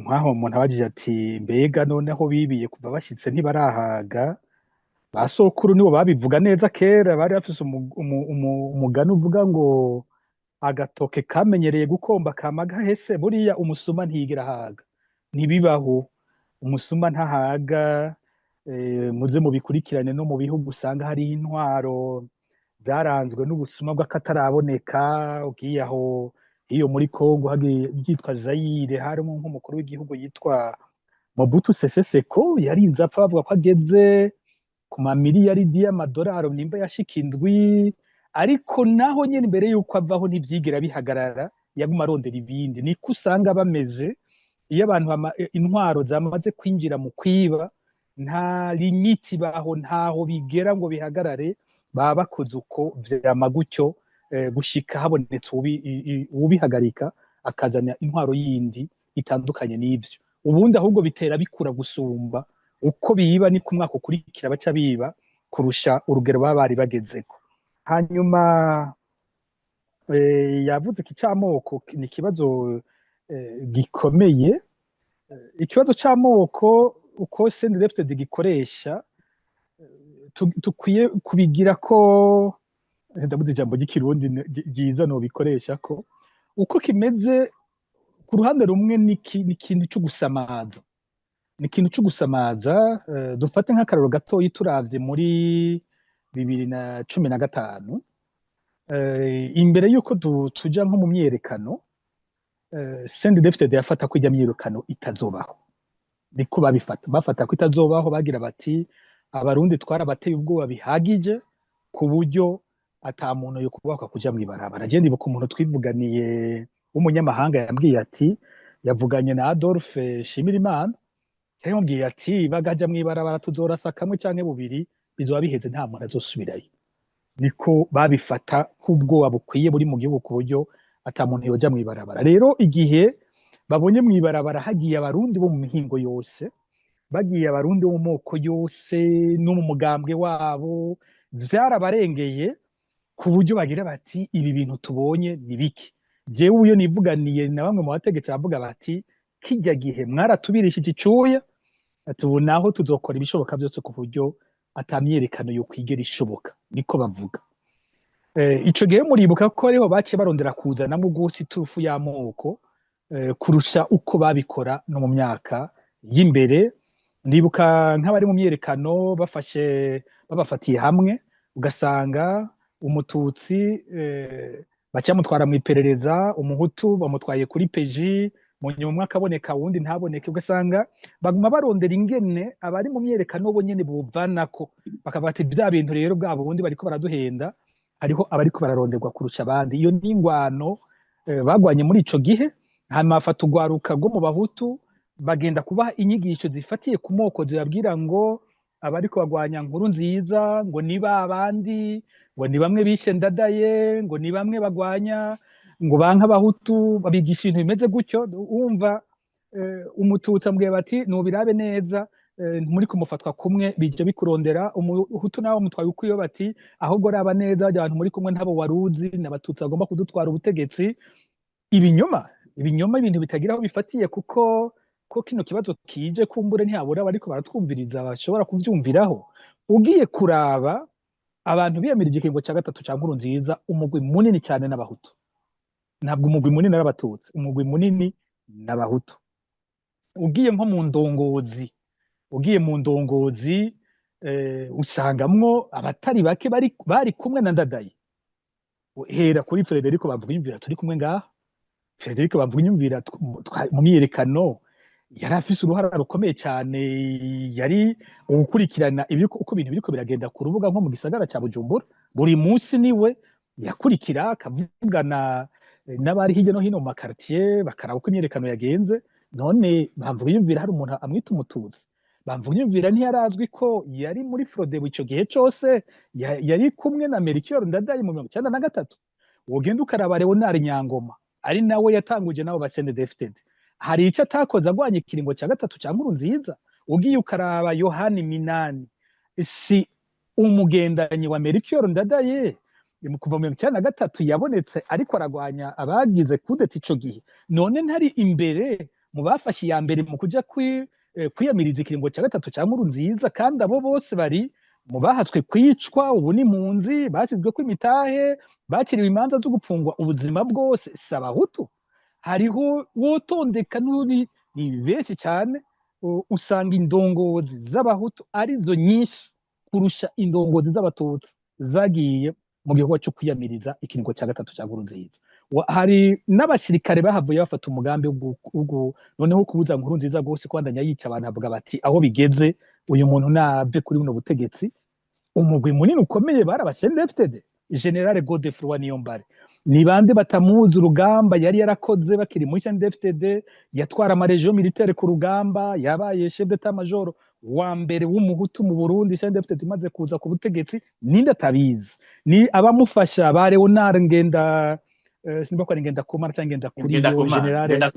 nk'aho umuntu abajije ati mbega noneho bibiye kuva bashyitse ntibarahaga ba sokuru nibo babivuga neza kera bari bafise umugani uvuga ngo agatoke kamenyereye gukomba kama gahese buriya umusuma ntigira haga ntibibaho umusuma ntahaga muze mubikurikirane no mu bihugu usanga hari intwaro zaranzwe n'ubusuma bw'akataraboneka ugiye aho iyo muri Kongo byitwa Zaire harimo nk'umukuru w'igihugu yitwa Mobutu Sese Seko yarinze apfa bavuga ko ageze ku mamiliyaridi y'amadolari nimba yashika indwi ariko naho nyene imbere yuko avaho ntivyigera bihagarara yaguma arondera ibindi niko usanga bameze iyo abantu intwaro zamaze kwinjira mu kwiba nta limiti baho ntaho bigera ngo bihagarare baba bakoze uko vyama gutyo gushika habonetse ubihagarika akazana intwaro yindi itandukanye n'ivyo ubundi ahubwo bitera bikura gusumba uko biba ni ku mwaka ukurikira baca biba kurusha urugero baba bari bagezeko hanyuma yavuze ko icamoko ni ikibazo gikomeye ikibazo c'amoko uko CNDD-FDD gikoresha tukwiye kubigira ko ndabuze ijambo ry'ikirundi ryiza no bikoresha ko uko kimeze ku ruhande rumwe ni ikintu cyo gusamaza ni ikintu cyo gusamaza dufate nk'akararo gatoyi turavye muri 2015 imbere yuko tuja nko mu myerekano CNDD-FDD yafata ko ijya myirekano itazobaho niko bafata ko itazobaho bagira bati abarundi twarabateye ubwoba bihagije ku buryo ata muntu yo kubaka kuja mwibarabara je ndibuka umuntu twivuganiye w'umunyamahanga yambwiye ati yavuganye na Adolphe Shimirimana yambwiye ati bagaja mwibarabara tuzorasa kamwe canke bubiri bizoba biheze nta muntu azosubirayo niko babifata nk'ubwoba bukwiye buri mu gihugu ku buryo ata muntu yoja mwibarabara rero igihe babonye mwibarabara hagiye abarundi bo mu mihingo yose bagiye abarundi bo mu moko yose no mu mugambwe wabo vyarabarengeye ku buryo bagira bati ibi bintu tubonye ni biki jewe uyo nivuganiye na bamwe mu bategetsi bavuga bati kijya gihe mwaratubirishije icuya ati ubu naho tuzokora ibishoboka byose ku buryo atamyerekano yo kwigera ishoboka niko bavuga ico gihe muribuka ko ariho bace barondera kuzanamo ubwose iturufu y'amoko kurusha uko babikora no mu myaka y'imbere ndibuka nk'abari mu myerekano babafatiye hamwe ugasanga umututsi bacamutwara mu iperereza umuhutu bamutwaye kuri peji mu nyuma akaboneka wundi ntaboneke ugasanga baguma barondera ingene abari mu myerekano bo nyene buvanako bakabati bya bintu rero bwabo bundi bariko baraduhenda hariho abariko bararonderwa kurusha abandi iyo n'ingwano bagwanye muri ico gihe hama bafata urwaruka rwo mu bahutu bagenda kubaha inyigisho zifatiye ku moko zibabwira ngo abariko bagwanya nkuru nziza ngo niba abandi ngo ni bamwe bishe ndadaye ngo ni bamwe bagwanya ngo banka abahutu babigisha ibintu bimeze gutyo wumva umututsi ambwiye bati nubirabe neza muri kumufatwa kumwe bije bikurondera umuhutu nawe mutwaye ukwiyo bati ahubwo raba neza bajya abantu muri kumwe ntabo waruzi n'abatutsi bagomba kudutwara ubutegetsi ibinyoma ibintu bitagira aho bifatiye kuko kino kibazo kije kumbure ntihabura bariko baratwumviriza bashobora kuvyumviraho ugiye kuraba abantu biyamirije ikiringo cya gatatu cya Nkurunziza umugwi munini cyane n'abahutu, ntabwo umugwi munini n'abatutsi, umugwi munini n'abahutu. Ugiye nko mu ndongozi usangamwo abatari bake bari kumwe na Ndadaye. Hera kuri Frederico Bamvuginyumvira turi kumwe ngaha. Frederico Bamvuginyumvira mu myiyerekano yari afise uruhara rukomeye cyane, yari ugukurikirana uko ibintu biriko biragenda ku rubuga nko mu gisagara cya Bujumbura. Buri munsi niwe yakurikira akavugana n'abari hirya no hino mu makartier bakaraba uko imyiyerekano yagenze. None Bamvuginyumvira hari umuntu amwita umututsi? Bamvuginyumvira ntiyarazwi ko yari muri Frodebu ico gihe cose, yari kumwe na Melchior Ndadaye mu 1993. Wogenda ukaraba Leonard Nyangoma ari nawe yatanguje nabo ba CNDD-FDD, hari icyo atakoze agwanye ikiringo cya gatatu cya Nkurunziza. Ugiye ukaraba Yohani Minani si umugendanyi wa Melchior Ndadaye kuva mu 1993 yabonetse ariko aragwanya abagize kudeta ico gihe. None ntari imbere mu bafashe ya mbere mu kuja kwiyamiriza ikiringo cya gatatu cya Nkurunziza, kandi abo bose bari mu bahatswe kwicwa, ubu ni impunzi basizwe ko imitahe, bakiriwe imanza zo gupfungwa ubuzima bwose. Si abahutu? Hariho wotondeka n'uri ni benshi cyane, usanga indongozi z'abahutu arizo nyinshi kurusha indongozi z'abatutsi zagiye mu gikorwa cyo kwiyamiriza ikiringo cya gatatu cya Nkurunziza. Hari n'abasirikare bahavuye bafata umugambi noneho kubuza Nkurunziza rwose kwandanya yica abantu, bavuga bati aho bigeze uyu muntu nave kuri buno butegetsi. Umugwi munini ukomeye barabasendefted General Godefroid Niyombare, ni bande batamuzi urugamba yari yarakoze bakiri muri CNDD-FDD, yatwara amaregion militaire ku rugamba, yabaye chef d'état major wa mbere w'umuhutu mu Burundi CNDD-FDD imaze kuza ku butegetsi. Ninde atabizi? Ni abamufasha ba Leonard sinimba ko ngenda kumana cyangwa ngenda kuri General ngenda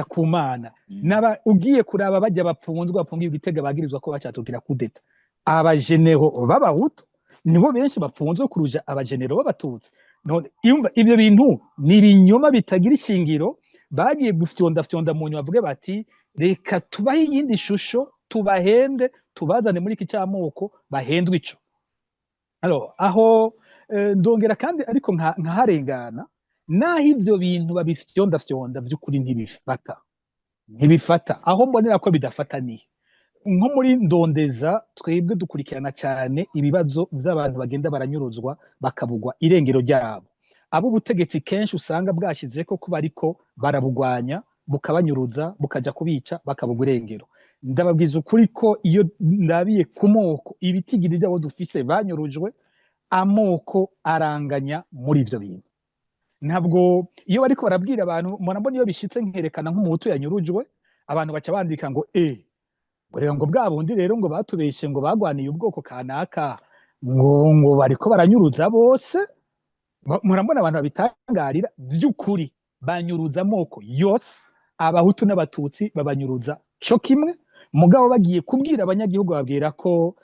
kumana naba ugiye kuraba bajya bapfunzwe igitega bagirizwa ko bacatugira kudeta. Abagenero b'abahutu nibo benshi bapfunzwe kuruja abagenero b'abatutsi. None ibyo bintu ni ibinyoma bitagira ishingiro, bagiye gufyonda mu nyuma bavuge bati reka tubahe iyindi shusho, tubahende, tubazane muri iki cyamoko bahendwe ico. Aho ndongera kandi ariko nkaharengana, naho ibyo bintu babifyonda by'ukuri ntibifata aho mbonera ko bidafata ni nko muri Ndondeza. Twebwe dukurikirana cyane ibibazo by'abantu bagenda baranyuruzwa bakabugwa irengero ryabo. Abo ubutegetsi kenshi usanga bwashyize ko kuba ariko barabugwanya, bukabanyuruza, bukaja kubica, bakabugwa irengero. Ndababwiza ukuri ko iyo ndabiye ku moko ibitigiri byabo dufise banyurujwe, amoko aranganya muri ibyo bintu. Ntabwo iyo bariko barabwira abantu, mbona iyo bishitse nkerekana nk'umuhutu yanyurujwe, abantu baca bandika ngo ngo bwa bundi rero ngo batubeshe ngo bagwaniye ubwoko kanaka, ngo bariko baranyuruza bose. Murambona abantu babitangarira by'ukuri, banyuruza amoko yose, abahutu n'abatutsi babanyuruza cyo kimwe. Mugabo bagiye kubwira abanyagihugu babwira ko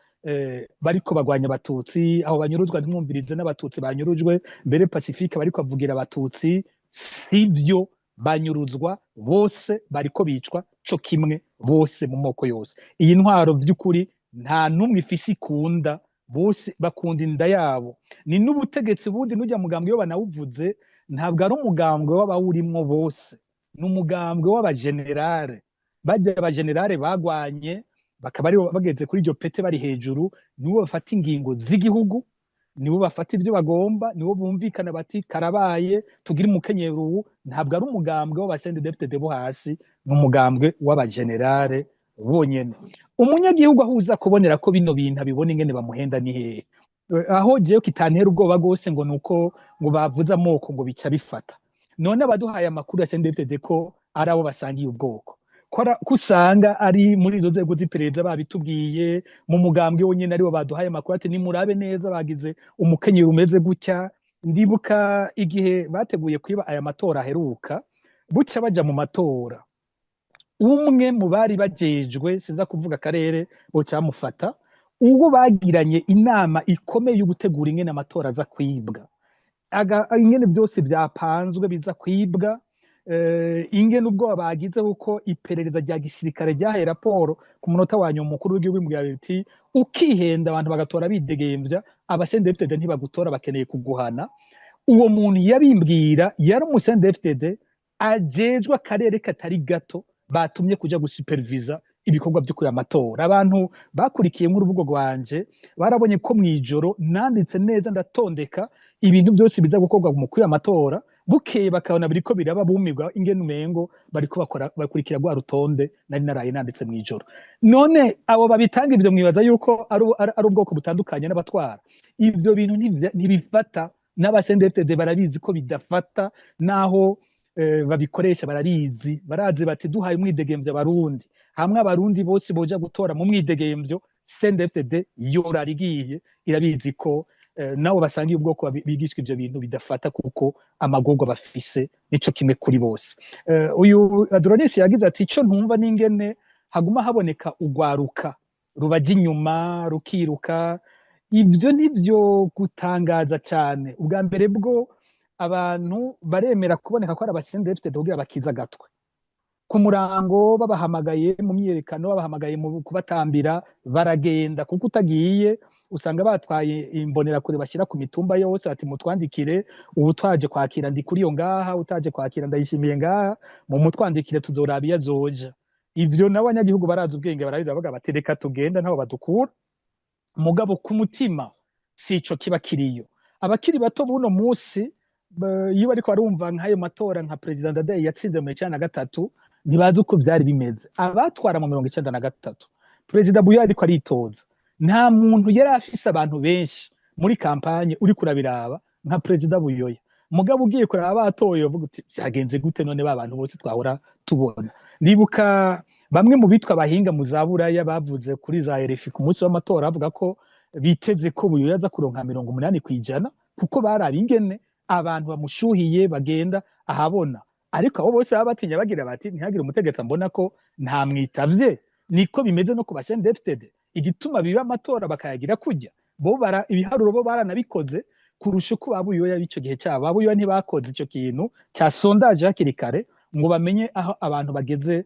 bariko bagwanya abatutsi, aho banyuruzwa ntimwumvirize n'abatutsi banyurujwe. Mbere Pacifique bariko bavugira abatutsi, sivyo, banyuruzwa bose, bariko bicwa cyo kimwe bose mu moko yose. Iyi ntwaro by'ukuri nta numwe ifisi ikunda, bose bakunda inda yabo. Ni n'ubutegetsi bundi n'ujya mugambwe iyo banawuvuze ntabwo ari umugambwe w'abawurimwo bose, ni umugambwe w'abagenerale. Bajya abagenerale bagwanye bakaba ari bageze kuri iryo pete bari hejuru, nibo bafata ingingo z'igihugu, nibo bafata ibyo bagomba, nibo bumvikana bati karabaye tugira umukenyero ubu. Ntabwo ari umugambwe w'abasendefdede bo hasi, ni umugambwe w'abagenerale bonyene. Umunyagihugu ahuza kubonera ko bino bintu abibona ingene bamuhenda ni hehe? Aho jewe kitantera ubwoba gose ngo nuko ngo bavuza amoko ngo bica bifata. None abaduhaye amakuru ya CNDD-FDD ko ari abo basangiye ubwoko, kusanga ari muri izo nzego z'iperereza babitubwiye, mu mugambwe wonyene aribo baduhaye amakuru ati nimurabe neza bagize umukenyero umeze gutya. Ndibuka igihe bateguye kwiba aya matora aheruka, buca baja mu matora, umwe mu bari bajejwe sinza kuvuga akarere bo cyamufata, ubwo bagiranye inama ikomeye yo gutegura ingene amatora aza kwibwa, ingene byose byapanzwe biza kwibwa. ingene ubwoba bagize kuko iperereza rya gisirikare ryahaye raporo ku munota wa nyuma umukuru w'igihugu imbwira biti ukihenda abantu bagatora bidegembya abasendefitede ntibagutora bakeneye kuguhana. Uwo muntu yabimbwira yari umusendefitede ajejwe akarere katari gato batumye kuja gusupervisa ibikorwa byo kuya matora. Abantu bakurikiye nk'urubugo rwanje barabonye ko mwijoro nanditse neza ndatondeka ibintu byose biza gukorwa mu kuya matora, bukeye bakabona biriko biraba bumirwa ingene umengo bariko bakurikira rwa rutonde nari naraye nanditse mwijoro. None abo babitanga ivyo mwibaza yuko ari ubwoko butandukanye n'abatwara. Ivyo bintu ntibifata, n'abasendefitede barabizi ko bidafata, naho babikoresha barabizi, barazi bati duhaye umwidegemvyo abarundi hamwe abarundi bose boja gutora mu mwidegemvyo sendefitede yorarigiye irabizi ko nabo basangiye ubwoko bigishwa ivyo bintu bidafata kuko amagorwa bafise nico kimwe kuri bose. Uyu Adronis yagize ati ico ntumva n'ingene haguma haboneka ugwaruka rubaje inyuma rukiruka. Ivyo nivyo gutangaza cyane. Ubwa mbere bwo abantu baremera kuboneka ko ari abasendefitede kugira bakiza gatwe ku murango, babahamagaye mu myiyerekano, babahamagaye mu kubatambira baragenda, kuko utagiye usanga batwaye imbonerakure bashyira ku mitumba yose ati mutwandikire, ubu twaje kwakira ndi kuri yo ngaha, utaje kwakira ndayishimiye ngaha, mu mutwandikire tuzoraba iyo azoja. Ivyo n'abanyagihugu barazi ubwenge, barabizi bavuga bati reka tugenda ntaho badukura. Mugabo ku mutima sico kiba kiriyo. Abakiri bato buno musi iyo bariko barumva nk'ayo matora nka President Ndadaye yatsinze mu 1993 ntibazi uko vyari bimeze. Abatwara mu 1993 President Buyoya ariko aritoza, nta muntu yari afise abantu benshi muri kampanye uri kurabiraba nka President Buyoya. Mugabo ugiye kuraba batoye uvuga uti vyagenze gute none babantu bose twahora tubona. Ndibuka bamwe mu bitwa abahinga mu zaburaya bavuze kuri za RFI ku munsi w'amatora bavuga ko biteze ko Buyoya aza kuronka 80% kuko barabi ingene abantu bamushuhiye bagenda ahabona. Ariko abo bose baba batinya bagira bati ntihagire umutegetsi mbona ko nta mwitavye. Niko bimeze no ku basendefitede, igituma biba amatora bakayagira kujya bo ibiharuro bo baranabikoze kurusha uko Babuyoya bico gihe cyabo. Babuyoya ntibakoze ico kintu cya sondage hakiri kare ngo bamenye aho abantu bageze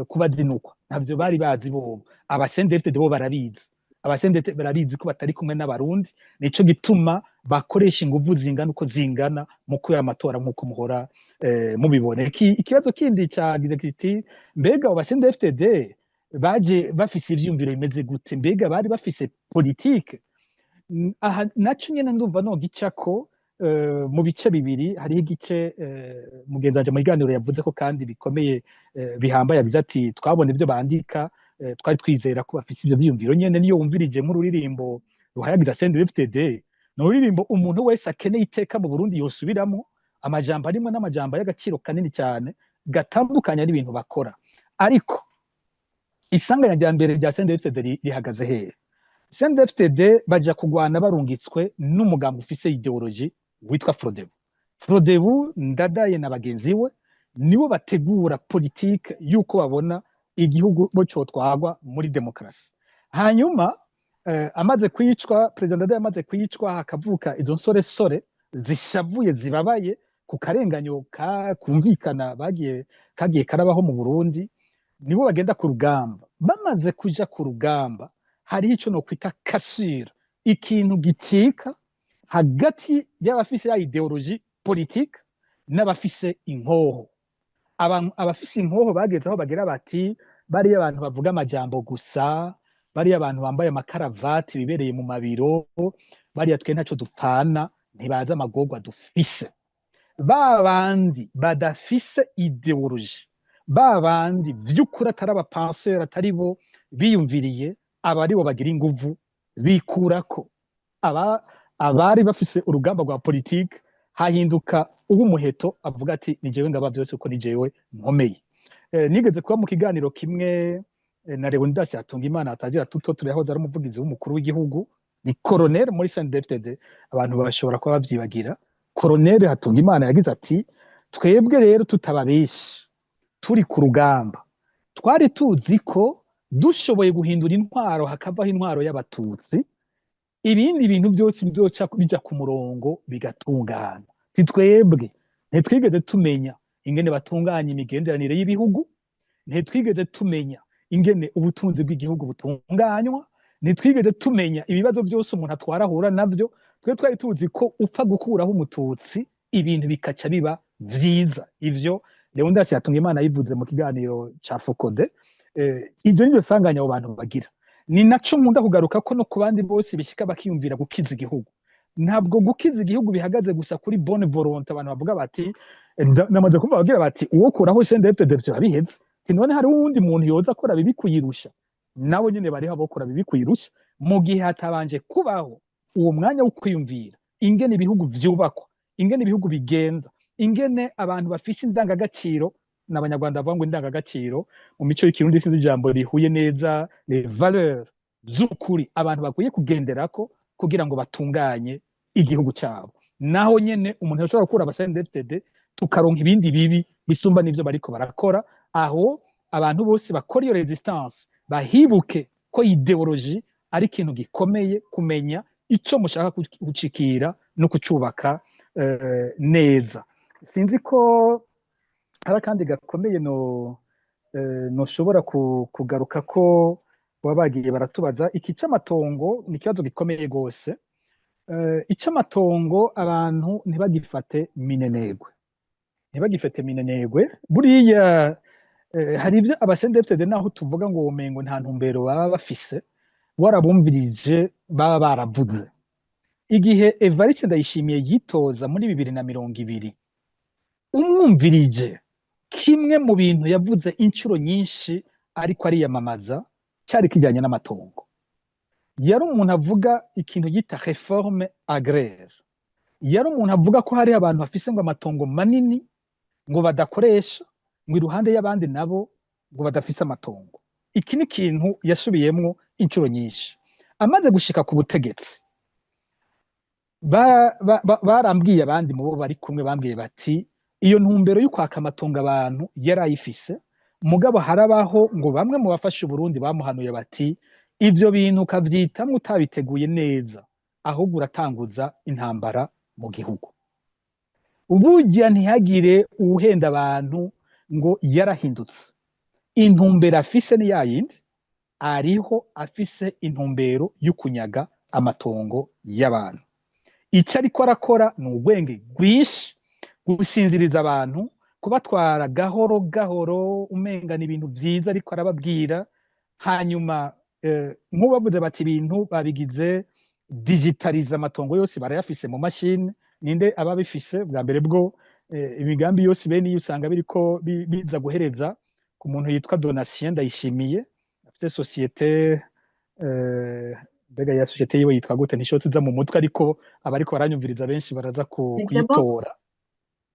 kubazinukwa, ntavyo bari bazi bo. Abasendefitede bo barabizi, abasendefitede barabizi ko batari kumwe n'abarundi, nico gituma bakoresha inguvu zingana uko zingana mu kuya amatora nk'uko muhora mubibone. Ikibazo kindi cyagize kiti mbega abo basendefitede baje bafise ivyumviro bimeze gute, mbega bari bafise politike? Aha naco nyene ndumva no gicako mu bice bibiri. Hariho igice mugenzi wanje mu biganiro yavuze ko kandi bikomeye bihambaye, yagize ati twabona ibyo bandika twari twizera ko bafise ivyo vyumviro nyene. Niyo wumvirije mu ruririmbo ruhayagiza sendefitede, no ruririmbo umuntu wese akeneye iteka mu Burundi yosubiramo, amajambo arimwe n'amajambo y'agaciro kanini cyane gatandukanye n'ibintu bakora. Ariko isanganya rya mbere rya sendefitede rihagaze hehe? Sendefitede baja kugwana barungitswe n'umugambi ufise ideology witwa Frodebu. Frodebu Ndadaye na bagenzi we nibo bategura politike yuko babona igihugu bo cotwagwa muri demokrasi. Hanyuma amaze kwicwa, President Ndadaye amaze kwicwa, hakavuka izo nsore zishavuye zibabaye ku karenganyo kumvikana kagiye karabaho mu Burundi, nibo bagenda ku rugamba. Bamaze kuja ku rugamba hariho ico no kwita cassure, ikintu gicika hagati y'abafise ya ideology politique n'abafise inkoho. Abafise inkoho bageze aho bagira bati bari abantu bavuga amajambo gusa, bari abantu bambaye amakaravati bibereye mu mabiro, bari twe ntaco dupfana, ntibaza amagorwa dufise. Babandi badafise ideology, babandi vy'ukuri atari abapenseur, atari bo biyumviriye, abari bo bagira inguvu bikurako. Abari bafise urugamba rwa politique hahinduka umuheto avuga ati ni jewe ngaba byose uko ni jewe nkomeye. Nigeze kuba mu kiganiro kimwe na Leonidas Hatungimana atagira tuto turiho ari umuvugizi w'umukuru w'igihugu, ni colonel muri sendefitede, abantu bashobora kuba bavyibagira. Colonel Hatungimana yagize ati twebwe rero tutababeshi turi ku rugamba twari tuzi ko dushoboye guhindura intwaro hakavaho intwaro y'abatutsi, ibindi bintu byose bizoca bija ku murongo bigatungana. Twebwe ntitwigeze tumenya ingene batunganya imigenderanire y'ibihugu, ntitwigeze tumenya ingene ubutunzi bw'igihugu butunganywa, ntitwigeze tumenya ibibazo byose umuntu atwara ahura navyo. Twe twari tuzi ko upfa gukuraho umututsi ibintu bikaca biba vyiza. Ivyo Leonidas Hatungimana yivuze mu kiganiro ca Fokode. Ibyo nivyo sanganya abo bantu bagira. Ni naco nkunda kugaruka ko no ku bandi bose bishika bakiyumvira gukiza igihugu. Ntabwo gukiza igihugu bihagaze gusa kuri bonne volonté. Abantu bavuga bati, namaze kumva bagira bati uwo kuraho CNDD-FDD vyo biheze, none hari uwundi muntu yoza akora bibi kuyirusha. Nabo nyene bariho abokora bibi kuyirusha, mu gihe hatabanje kubaho uwo mwanya wo kwiyumvira ingene ibihugu vyubakwa, ingene ibihugu bigenza, ingene abantu bafise indangagaciro. N'abanyarwanda bavuga ngo indangagaciro mu mico y'ikirundi sinzi ijambo rihuye neza, les valeurs z'ukuri abantu bakwiye kugenderako kugira ngo batunganye igihugu cyabo. Naho nyene umuntu ashobora gukura CNDD-FDD tukaronka ibindi bibi bisumba n'ivyo bariko barakora. Aho abantu bose bakora iyo resistance bahibuke ko ideology ari ikintu gikomeye, kumenya ico mushaka gucikira no kucubaka neza. Sinzi ko hari kandi gakomeye noshobora kugaruka ko wabagiye baratubaza iki c'amatongo. Ni ikibazo gikomeye gose. Ic'amatongo abantu ntibagifate minenegwe. Buriya hari ivyo CNDD-FDD naho tuvuga ngo umengo nta ntumbero baba bafise, warabumvirije baba baravuze. Igihe Evariste Ndayishimiye yitoza muri 2020, umwumvirije kimwe mu bintu yavuze incuro nyinshi ariko ariyamamaza cyari kijyanye n'amatongo. Yari umuntu avuga ikintu yita réforme agraire. Yari umuntu avuga ko hari abantu bafise ngo amatongo manini ngo badakoresha, ngo iruhande y'abandi nabo ngo badafise amatongo. Iki ni ikintu yasubiyemwo incuro nyinshi. Amaze gushika ku butegetsi, barambwiye abandi mu bo bari kumwe, bambwiye bati iyo ntumbero yo kwaka amatongo abantu yarayifise, mugabo harabaho ngo bamwe mu bafashe Burundi bamuhanuye bati ivyo bintu ukavyitamwo utabiteguye neza, ahubwo uratanguza intambara mu gihugu. Burya ntihagire uwuhenda abantu ngo yarahindutse. Intumbero afise ni yayindi, ariho afise intumbero yo kunyaga amatongo y'abantu. Ico ariko arakora ni ubwenge bwinshi, gusinziriza abantu, kubatwara gahoro gahoro umengana ibintu vyiza ariko arababwira. Hanyuma nk'ubavuze bati ibintu babigize digitaliza, amatongo yose barayafise mu mashini. Ninde ababifise bwa mbere bwo imigambi yose bene iyo usanga biriko biza guhereza ku muntu yitwa Donatien Ndayishimiye, afite societe mbega ya societe yiwe yitwa gute ntishotse za mu mutwe, ariko abariko baranyumviriza benshi baraza kuyitora.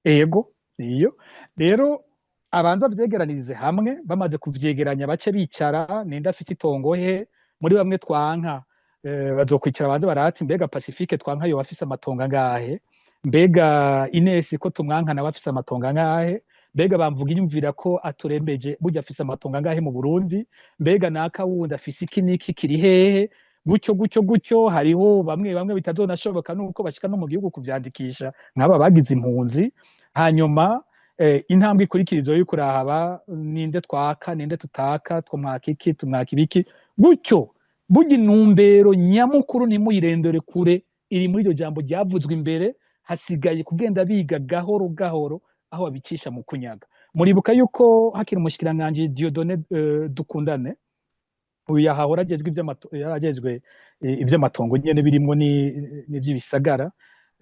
Ego iyo rero abanza vyegeranirize hamwe, bamaze kuvyegeranya bace bicara, ninde afite itongo he. Muri bamwe twanka bazokwicara abanze barati mbega Pacifique twanka yo afise amatongo angahe, mbega Ines ko tumwanka nawe afise amatongo angahe, mbega bamvuga inyumvira ko aturembeje burya afise amatongo angahe mu Burundi, mbega naka wundi afise iki niki kiri hehe. Gutyo hariho bamwe bitazonashoboka nuko bashika no mu gihugu kuvyandikisha nk'aba bagize impunzi. Hanyuma intambwe ikurikirizo yo kurahaba ninde twaka ninde tutaka, twumwaka iki tumwaka ibiki. Gutyo burya intumbero nyamukuru ntimuyirendere kure, iri muri iryo jambo ryavuzwe imbere. Hasigaye kugenda biga gahoro gahoro aho babicisha mu kunyaga. Muribuka yuko hakiri umushikiranganje Dieudonné Dukundane, uyu yahahora ajejwe ivy'amatongo nyene birimwo n'ivy'ibisagara.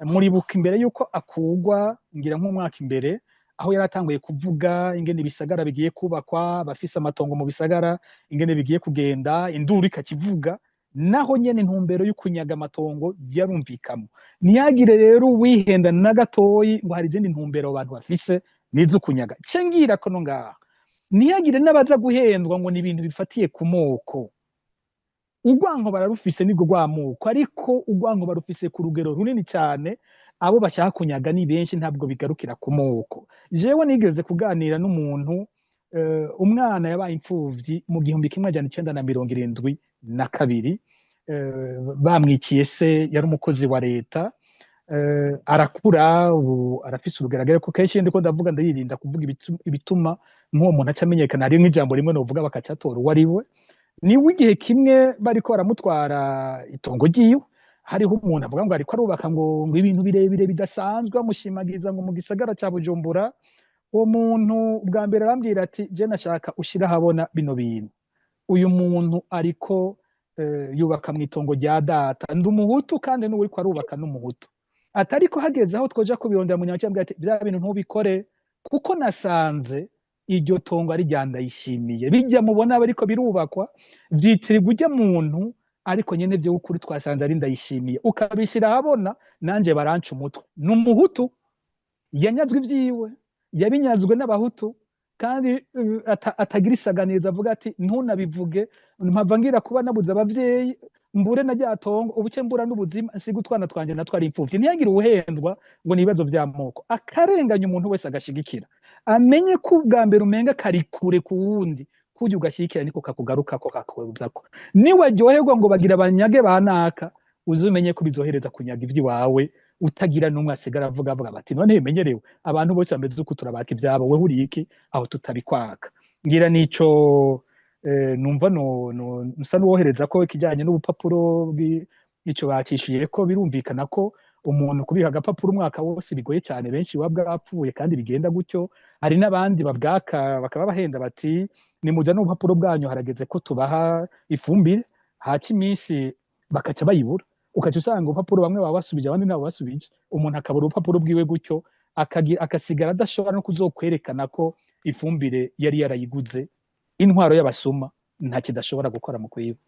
Muribuka imbere yuko akugwa ngira nk'umwaka imbere, aho yaratanguye kuvuga ingene ibisagara bigiye kubakwa, bafise amatongo mu bisagara ingene bigiye kugenda, induru ikakivuga. Naho nyene intumbero yo kunyaga amatongo yarumvikamo. Ntiyagire rero wihenda na gatoyi ngo hari izindi ntumbero abantu bafise nizo kunyaga. Cengira ko no ngaha ntiyagire n'abaza guhendwa ngo ni ibintu bifatiye ku moko. Urwanko bararufise nibwo rw'amoko, ariko urwanko barufise ku rugero runini cyane. Abo bashaka kunyaga ni benshi, ntabwo bigarukira ku moko. Jewe nigeze kuganira n'umuntu, umwana yabaye imfuvyi mu 1972, bamwiciye se, yari umukozi wa leta. arakura ubu arafise urugaragara ko kenshi ndiko ndavuga ndayirinda kuvuga ibituma nk'uwo muntu acamenyekana hari nk'ijambo rimwe novuga bakacatora uwo ari we niwe igihe kimwe bariko baramutwara itongo ryiwe hariho umuntu avuga ngo ariko arubaka ngo ibintu birebire bidasanzwe bamushimagiriza ngo mu gisagara ca Bujumbura uwo muntu bwa mbere arambwira ati je nashaka ushira habona bino bintu uyu muntu ariko yubaka mu itongo rya data ndi umuhutu kandi n'uwo ariko arubaka n'umuhutu atariko hageze aho twoja kubirondera mu nyacyo ati bya bintu ntubikore kuko nasanze iryo tongo ari rya Ndayishimiye bijya mubona bariko birubakwa vyitirirwa ujya muntu ariko nyene byo ukuri twasanze ari Ndayishimiye ukabishira habona nanje baranca umutwe n'umuhutu yanyazwe ivyiwe yabinyazwe n'abahutu kandi atagira isaganiza avuga ati ntunabivuge mpava ngira kuba nabuze abavyeyi mbure na ryatongo ubuce mbura n'ubuzima nsiga utwana twanje natwo ari impfuvyi ntiyagire ubuhendwa ngo nibibazo by'amoko akarenganya umuntu wese agashigikira amenye ko ubwa mbere umenga kari kure ku wundi kujya ugashikira niko kakugaruka ko kakuzako niwe ryoherwa ngo bagira abanyage banaka uzumenye ko bizohereza kunyaga ivy'iwawe utagira numwe asigara avuga bati none bimenyerewe abantu bose bameze uko turabaka ivyabo we huri iki aho tutabikwaka ngira nico numva nusa n'uwohereza ko ikijyanye n'ubupapuro bw'ico bacishiye ko birumvikana ko umuntu kubiha agapapuro umwaka wose bigoye cyane benshi baba bwapfuye kandi bigenda gutyo hari n'abandi babwaka bakaba bahenda bati nimuja n'ubupapuro bwanyu harageze ko tubaha ifumbire haca iminsi bakaca bayibura ukaca usanga ubupapuro bamwe baba basubije abandi nabo basubije umuntu akabura ubupapuro bwiwe gutyo akasigara adashobora no kuzokwerekana ko ifumbire yari yarayiguze intwaro y'abasuma nta kidashobora gukora mu kwiba